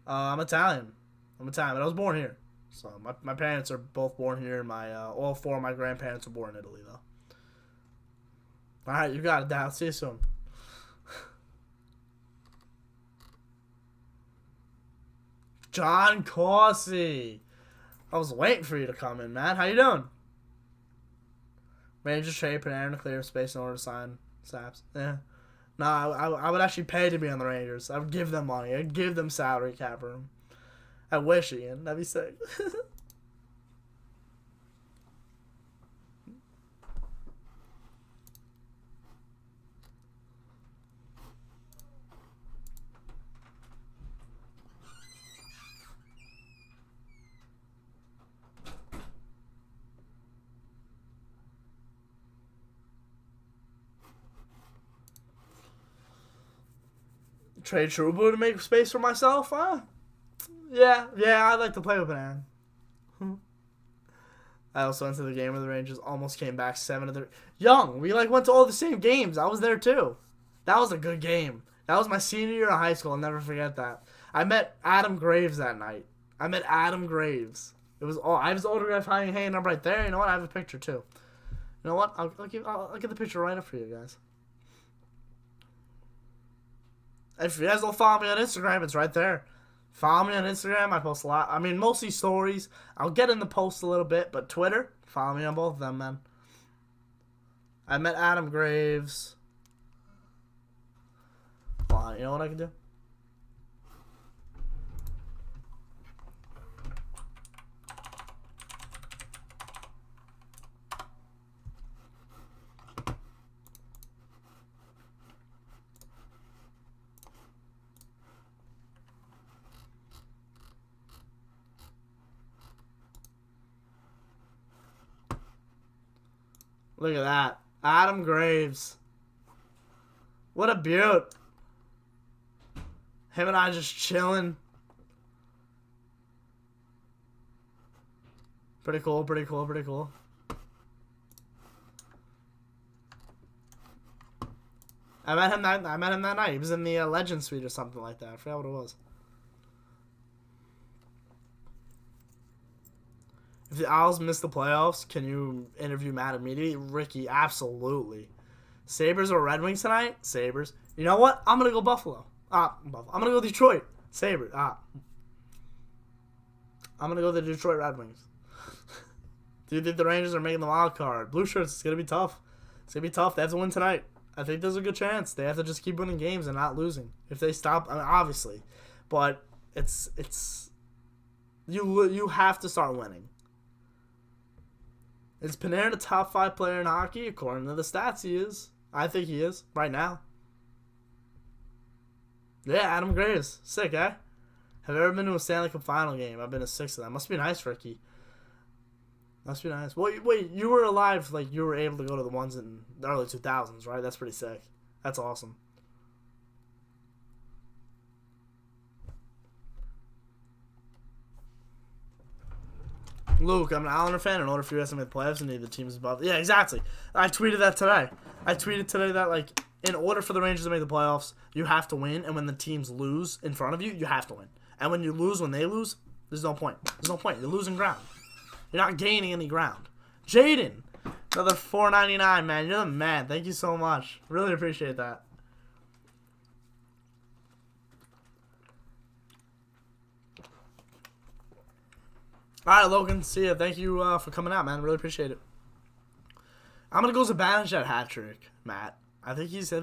I'm Italian. But I was born here. So my parents are both born here. All 4 of my grandparents were born in Italy, though. All right, you got it, Dad. See you soon. John Corsi. I was waiting for you to come in, man. How you doing? Rangers trade Panarin to clear space in order to sign Saps. Yeah. No, I would actually pay to be on the Rangers. I would give them money. I'd give them salary cap room. I wish, Ian. That'd be sick. Trade Trouba to make space for myself? Yeah, I'd like to play with Panarin. I also went to the game where the Rangers almost came back 7-3. Young, we went to all the same games. I was there too. That was a good game. That was my senior year of high school. I'll never forget that. I met Adam Graves that night. I was all. I have his autograph hanging up right there. You know what? I have a picture too. You know what? I'll get the picture right up for you guys. If you guys don't follow me on Instagram, it's right there. Follow me on Instagram. I post a lot. I mean, mostly stories. I'll get in the post a little bit, but Twitter, follow me on both of them, man. I met Adam Graves. Well, you know what I can do? Look at that. Adam Graves. What a beaut. Him and I just chilling. Pretty cool. I met him that night. He was in the Legend Suite or something like that. I forgot what it was. If the Owls miss the playoffs, can you interview Matt immediately? Ricky, absolutely. Sabres or Red Wings tonight? Sabres. You know what? I'm going to go Buffalo. I'm going to go Detroit. Sabres. I'm going to go the Detroit Red Wings. Do you think the Rangers are making the wild card? Blue shirts, it's going to be tough. They have to win tonight. I think there's a good chance. They have to just keep winning games and not losing. If they stop, obviously. But it's you have to start winning. Is Panarin a top 5 player in hockey? According to the stats, he is. I think he is, right now. Yeah, Adam Graves. Sick, eh? Have you ever been to a Stanley Cup final game? I've been to 6 of them. Must be nice, Ricky. Must be nice. Wait, you were alive, you were able to go to the ones in the early 2000s, right? That's pretty sick. That's awesome. Luke, I'm an Islander fan. In order for you guys to make the playoffs, you need the teams above. Yeah, exactly. I tweeted that today. That, in order for the Rangers to make the playoffs, you have to win. And when the teams lose in front of you, you have to win. And when you lose, when they lose, there's no point. You're losing ground. You're not gaining any ground. Jaden, another $4.99, man. You're the man. Thank you so much. Really appreciate that. All right, Logan. See ya. Thank you for coming out, man. Really appreciate it. I'm gonna go Zibanejad hat trick, Matt. I think he's due.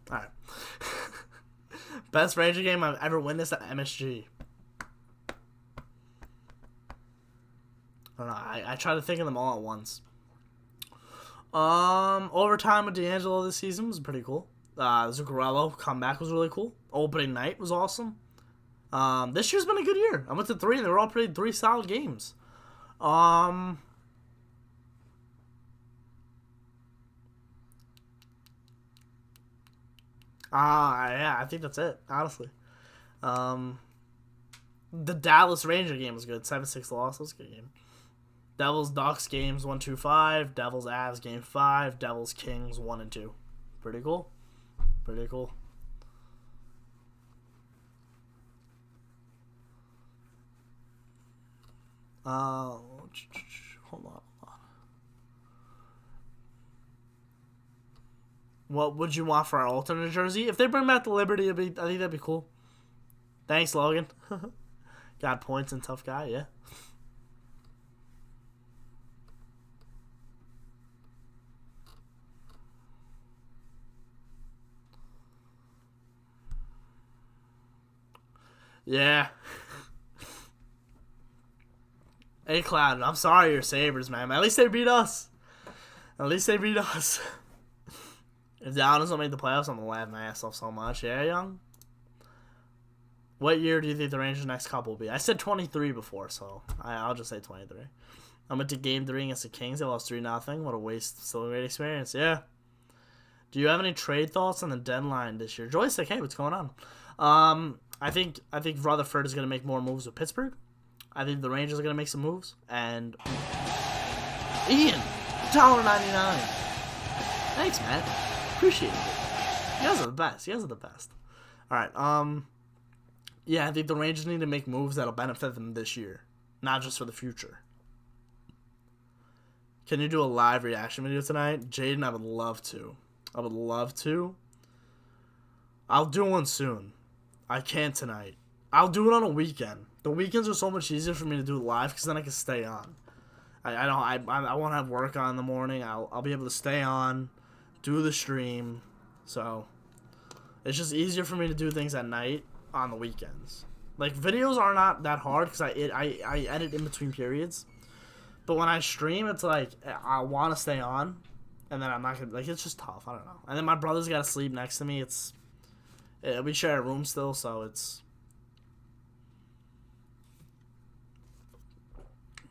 All right. Best Ranger game I've ever witnessed at MSG. I don't know. I try to think of them all at once. Overtime with D'Angelo this season was pretty cool. Zuccarello comeback was really cool. Opening night was awesome. This year's been a good year. I went to 3 and they were all three solid games. I, Yeah, I think that's it, honestly. The Dallas Ranger game was good. 7-6 loss. That was a good game. Devils Ducks games 1-2-5. Devils Avs game 5. Devils Kings 1-2. Pretty cool. Pretty cool. Hold on. What would you want for our alternate jersey? If they bring back the Liberty, I think that'd be cool. Thanks, Logan. Got points and tough guy, yeah. Yeah. Hey, Cloud, I'm sorry you're Sabres, man. At least they beat us. At least they beat us. If the Islanders don't make the playoffs, I'm going to laugh my ass off so much. Yeah, Young? What year do you think the Rangers' next cup will be? I said 23 before, so I'll just say 23. I went to Game 3 against the Kings. They lost 3-0. What a waste. Still a great experience. Yeah. Do you have any trade thoughts on the deadline this year? Joystick, hey, what's going on? I think Rutherford is going to make more moves with Pittsburgh. I think the Rangers are going to make some moves. And Ian, $1.99. Thanks, man. Appreciate it. You guys are the best. You guys are the best. All right. Yeah, I think the Rangers need to make moves that'll benefit them this year, not just for the future. Can you do a live reaction video tonight? Jaden, I would love to. I would love to. I'll do one soon. I can't tonight. I'll do it on a weekend. The weekends are so much easier for me to do it live because then I can stay on. I won't have work on in the morning. I'll be able to stay on, do the stream. So it's just easier for me to do things at night on the weekends. Like, videos are not that hard because I edit in between periods. But when I stream, it's like I want to stay on, and then I'm not gonna, like, it's just tough. I don't know. And then my brother's got to sleep next to me. We share a room still, so it's.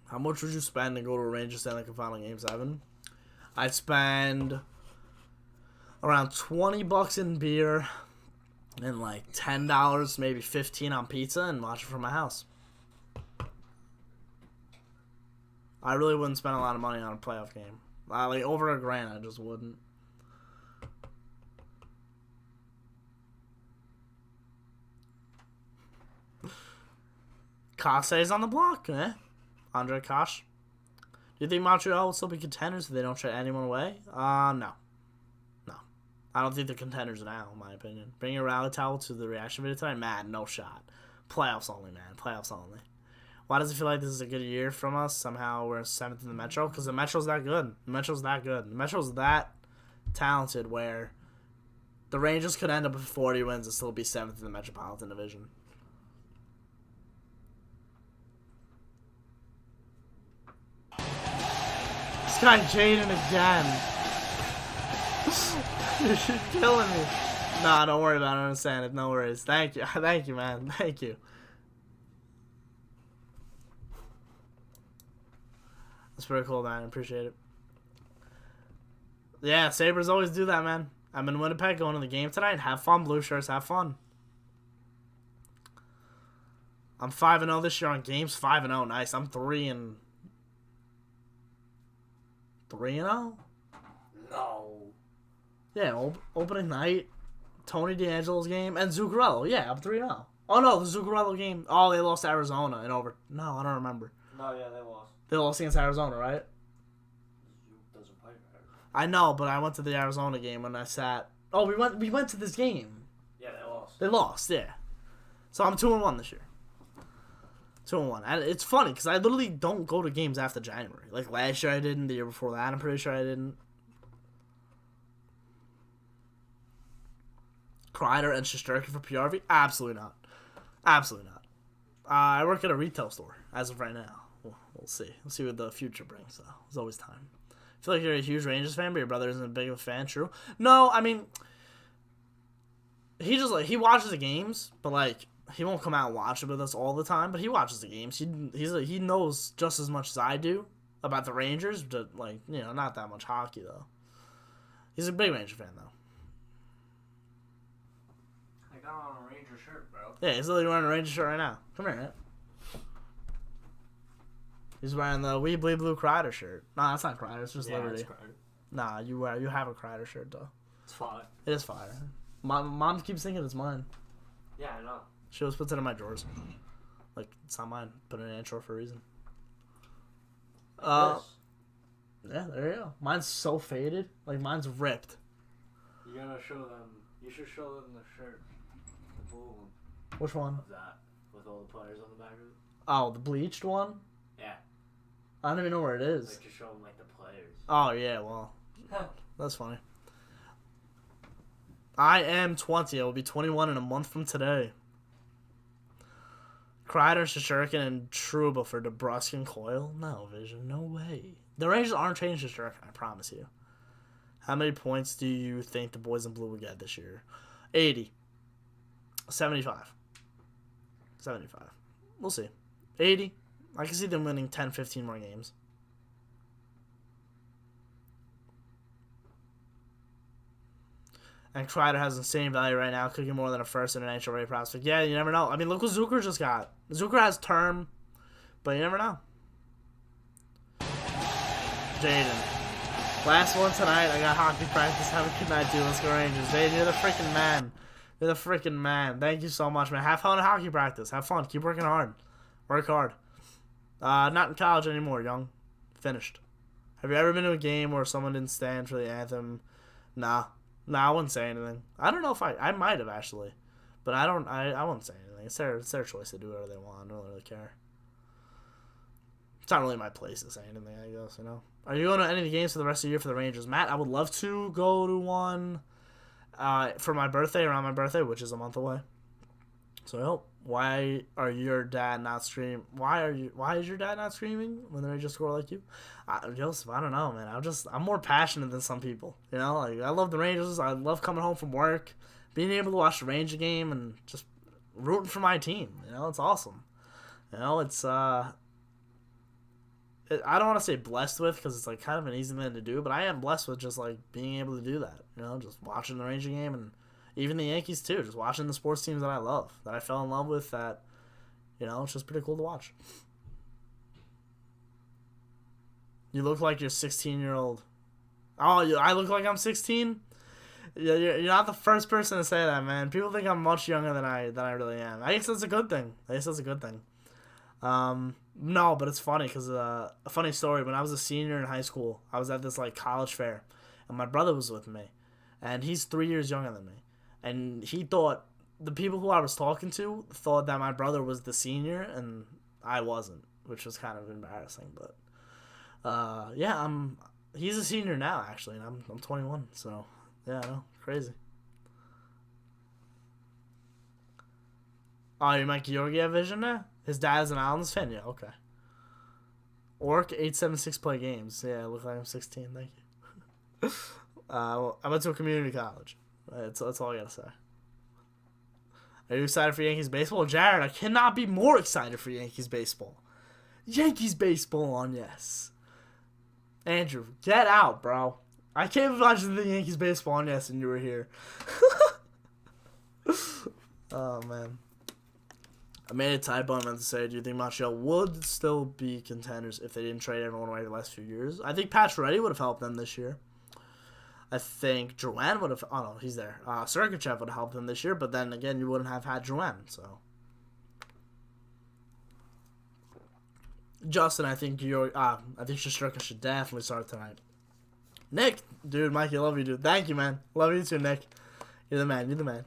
How much would you spend to go to a Rangers Stanley Cup Final Game 7? I'd spend around $20 in beer and like $10, maybe $15 on pizza, and watch it from my house. I really wouldn't spend a lot of money on a playoff game. Like over $1,000, I just wouldn't. Kase's on the block, eh? Andre Kosh. Do you think Montreal will still be contenders if they don't trade anyone away? No. No. I don't think they're contenders now, in my opinion. Bring your rally towel to the reaction video tonight? Mad, no shot. Playoffs only, man. Playoffs only. Why does it feel like this is a good year from us? Somehow we're 7th in the Metro? Because the Metro's that good. The Metro's that good. The Metro's that talented where the Rangers could end up with 40 wins and still be 7th in the Metropolitan Division. This guy Jaden again. You're killing me. Nah, don't worry about it. I understand it. No worries. Thank you. Thank you, man. Thank you. That's pretty cool, man. I appreciate it. Yeah, Sabres always do that, man. I'm in Winnipeg going to the game tonight. Have fun, Blue Shirts. Have fun. I'm 5-0 this year on games. 5-0. Nice. I'm 3-0. No. Yeah, opening night, Tony DeAngelo's game, and Zuccarello. Yeah, I'm 3-0. Oh, no, the Zuccarello game. Oh, they lost to Arizona and over. No, I don't remember. No, yeah, they lost. They lost against Arizona, right? Doesn't play Arizona. I know, but I went to the Arizona game when I sat. Oh, we went to this game. Yeah, they lost. They lost, yeah. So I'm 2-1 this year. 2-1. And it's funny because I literally don't go to games after January. Like last year I didn't. The year before that I'm pretty sure I didn't. Kreider and Shesterkin for PRV? Absolutely not. Absolutely not. I work at a retail store as of right now. We'll see. We'll see what the future brings. So there's always time. I feel like you're a huge Rangers fan, but your brother isn't as big of a fan. True. No, I mean, he just he watches the games, but like he won't come out and watch it with us all the time. But he watches the games. He knows just as much as I do about the Rangers, but like not that much hockey though. He's a big Ranger fan though. I got on a Ranger shirt, bro. Yeah, he's literally wearing a Ranger shirt right now. Come here, Nate. He's wearing the We Bleed Blue Crider shirt. No, that's not Crider. It's just Liberty. Nah, you have a Crider shirt though. It's fire. It is fire. Mom keeps thinking it's mine. Yeah, I know. She always puts it in my drawers. Like, it's not mine. Put it in an intro for a reason. Yeah, there you go. Mine's so faded. Like, mine's ripped. You gotta show them. You should show them the shirt. The blue one. Which one? Of that. With all the players on the back of it. Oh, the bleached one? Yeah. I don't even know where it is. Like, to show them, like, the players. Oh, yeah, well. That's funny. I am 20. I will be 21 in a month from today. Kreider, Shesterkin, and Trouba for DeBrusque and Coyle? No, Vision. No way. The Rangers aren't changing Shesterkin, I promise you. How many points do you think the boys in blue will get this year? 80. 75. 75. We'll see. 80. I can see them winning 10, 15 more games. And Kreider has insane value right now, cooking more than a first and an NHL ready prospect. Yeah, you never know. I mean, look what Zucker just got. Zucker has term, but you never know. Jaden. Last one tonight. I got hockey practice. Have a good night, dude. Let's go Rangers. Jaden, you're the freaking man. You're the freaking man. Thank you so much, man. Have fun at hockey practice. Have fun. Keep working hard. Work hard. Not in college anymore, young. Finished. Have you ever been to a game where someone didn't stand for the anthem? Nah. Nah, I wouldn't say anything. I don't know if I might have actually, but I wouldn't say anything. It's their choice to do whatever they want. I don't really care. It's not really my place to say anything, I guess, you know. Are you going to any of the games for the rest of the year for the Rangers? Matt, I would love to go to one for my birthday, around my birthday, which is a month away. So I hope. Why are your dad not stream? Why is your dad not streaming when the Rangers score like you? Joseph, I don't know, man. I'm more passionate than some people. You know, like I love the Rangers. I love coming home from work, being able to watch the Ranger game and just rooting for my team. You know, it's awesome. You know, it's I don't want to say blessed with because it's like kind of an easy thing to do, but I am blessed with just like being able to do that. You know, just watching the Ranger game and even the Yankees too. Just watching the sports teams that I love, that I fell in love with. That, you know, it's just pretty cool to watch. You look like you're 16-year-old. Oh, I look like I'm 16? Yeah, you're not the first person to say that, man. People think I'm much younger than I really am. I guess that's a good thing. No, but it's funny because a funny story. When I was a senior in high school, I was at this like college fair, and my brother was with me, and he's 3 years younger than me, and he thought the people who I was talking to thought that my brother was the senior and I wasn't, which was kind of embarrassing. But yeah, he's a senior now actually, and I'm 21, so yeah, I know, crazy. Oh, you Mike Georgiev vision there? His dad's an Islanders fan? Yeah, okay. Orc 876 play games. Yeah, I look like I'm 16, thank you. I went to a community college. That's all I gotta say. Are you excited for Yankees baseball? Jared, I cannot be more excited for Yankees baseball. Yankees baseball on yes. Andrew, get out, bro. I can't imagine the Yankees baseball on yes and you were here. Oh, man. I made a typo. I meant to say, do you think Montreal would still be contenders if they didn't trade everyone away the last few years? I think Pacioretty would have helped them this year. I think Drouin would have... Oh, no, he's there. Sergachev would have helped them this year, but then, again, you wouldn't have had Drouin, so... Justin, I think Shesterkin should definitely start tonight. Nick, dude, Mikey, I love you, dude. Thank you, man. Love you too, Nick. You're the man.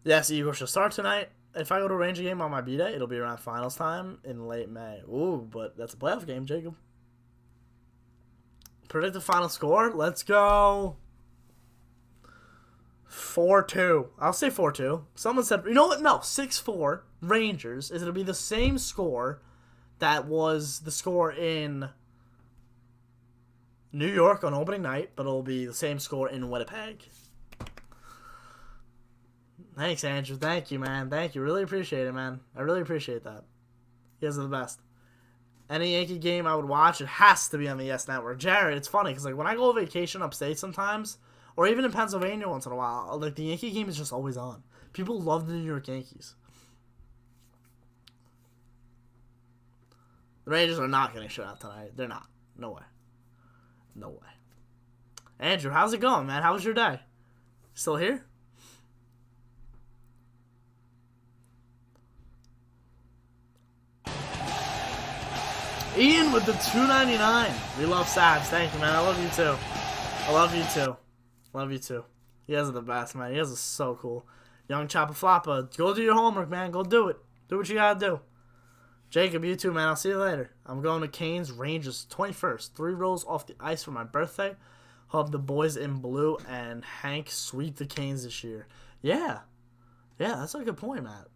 Yes, Igor should start tonight. If I go to a Ranger game on my B-Day, it'll be around finals time in late May. Ooh, but that's a playoff game, Jacob. Predict the final score. Let's go. 4-2. I'll say 4-2. Someone said, you know what? No, 6-4. Rangers. It'll be the same score that was the score in New York on opening night, but it'll be the same score in Winnipeg. Thanks, Andrew. Thank you, man. Thank you. Really appreciate it, man. I really appreciate that. You guys are the best. Any Yankee game I would watch, it has to be on the Yes Network. Jared, it's funny because like when I go on vacation upstate sometimes, Or even in Pennsylvania once in a while. Like, the Yankee game is just always on. People love the New York Yankees. The Rangers are not getting shut out tonight. They're not. No way. No way. Andrew, how's it going, man? How was your day? Still here? Ian with the $2.99. We love Sabs. Thank you, man. I love you too. I love you too. Love you too. You guys are the best, man. You guys are so cool. Young Choppa Floppa, go do your homework, man. Go do it. Do what you gotta do. Jacob, you too, man. I'll see you later. I'm going to Canes Rangers 21st. 3 rolls off the ice for my birthday. Hope the boys in blue and Hank sweep the Canes this year. Yeah. Yeah, that's a good point, Matt.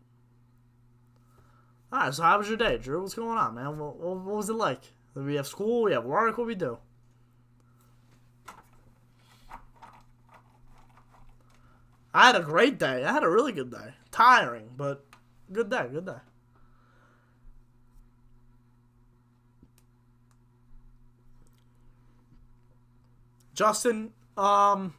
Alright, so how was your day, Drew? What's going on, man? What was it like? Did we have school? We have work? What we do? I had a great day. I had a really good day. Tiring, but good day, good day. Justin, you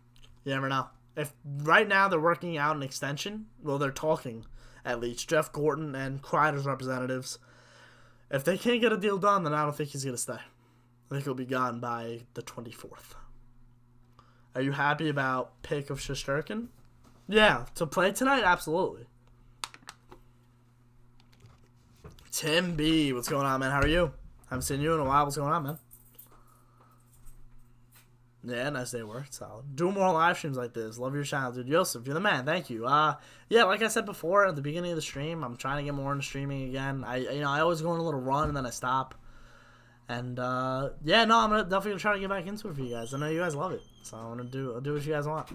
never know. If right now they're working out an extension, well, they're talking at least. Jeff Gorton and Kreider's representatives. If they can't get a deal done, then I don't think he's going to stay. I think he'll be gone by the 24th. Are you happy about pick of Shesterkin? Yeah, to play tonight, absolutely. Tim B, what's going on, man? How are you? Haven't seen you in a while. What's going on, man? Yeah, nice day at work. Solid. Do more live streams like this. Love your channel, dude. Yosef, you're the man. Thank you. Yeah, like I said before at the beginning of the stream, I'm trying to get more into streaming again. I always go on a little run and then I stop. And yeah, no, I'm definitely gonna try to get back into it for you guys. I know you guys love it, so I'll do what you guys want. I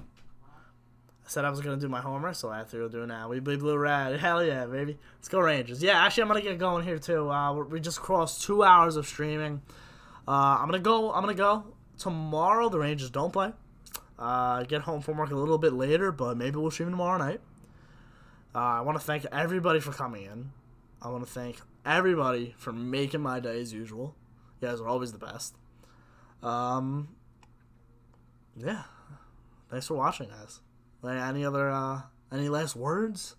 said I was gonna do my homework, so I have to go do it now. We bleed blue red. Hell yeah, baby. Let's go Rangers. Yeah, actually, I'm gonna get going here too. We just crossed 2 hours of streaming. I'm gonna go. Tomorrow the Rangers don't play. Get home from work a little bit later, but maybe we'll stream tomorrow night. I want to thank everybody for coming in. I want to thank everybody for making my day as usual. You guys are always the best. Yeah. Thanks for watching, guys. Any last words?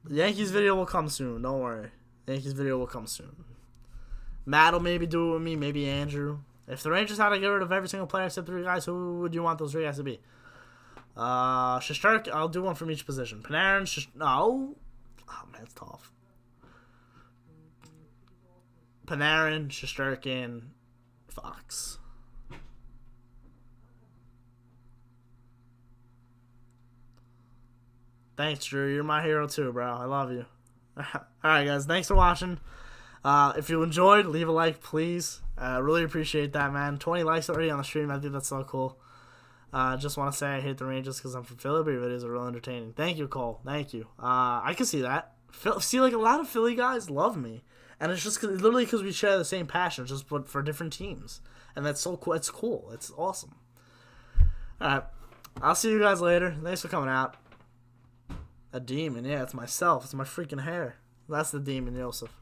The Yankees video will come soon. Don't worry. The Yankees video will come soon. Matt will maybe do it with me, maybe Andrew. If the Rangers had to get rid of every single player except 3 guys, who would you want those 3 guys to be? Shesterkin, I'll do one from each position. Panarin, no. Oh, man, it's tough. Panarin, Shesterkin, Fox. Thanks, Drew. You're my hero too, bro. I love you. Alright, guys. Thanks for watching. If you enjoyed, leave a like, please. Really appreciate that, man. 20 likes already on the stream. I think that's so cool. Just want to say I hate the Rangers because I'm from Philly, but your videos are real entertaining. Thank you, Cole. Thank you. I can see that. Like, a lot of Philly guys love me. And it's just literally because we share the same passion, just for different teams. And that's so cool. It's cool. It's awesome. Alright. I'll see you guys later. Thanks for coming out. A demon. Yeah, it's myself. It's my freaking hair. That's the demon, Joseph.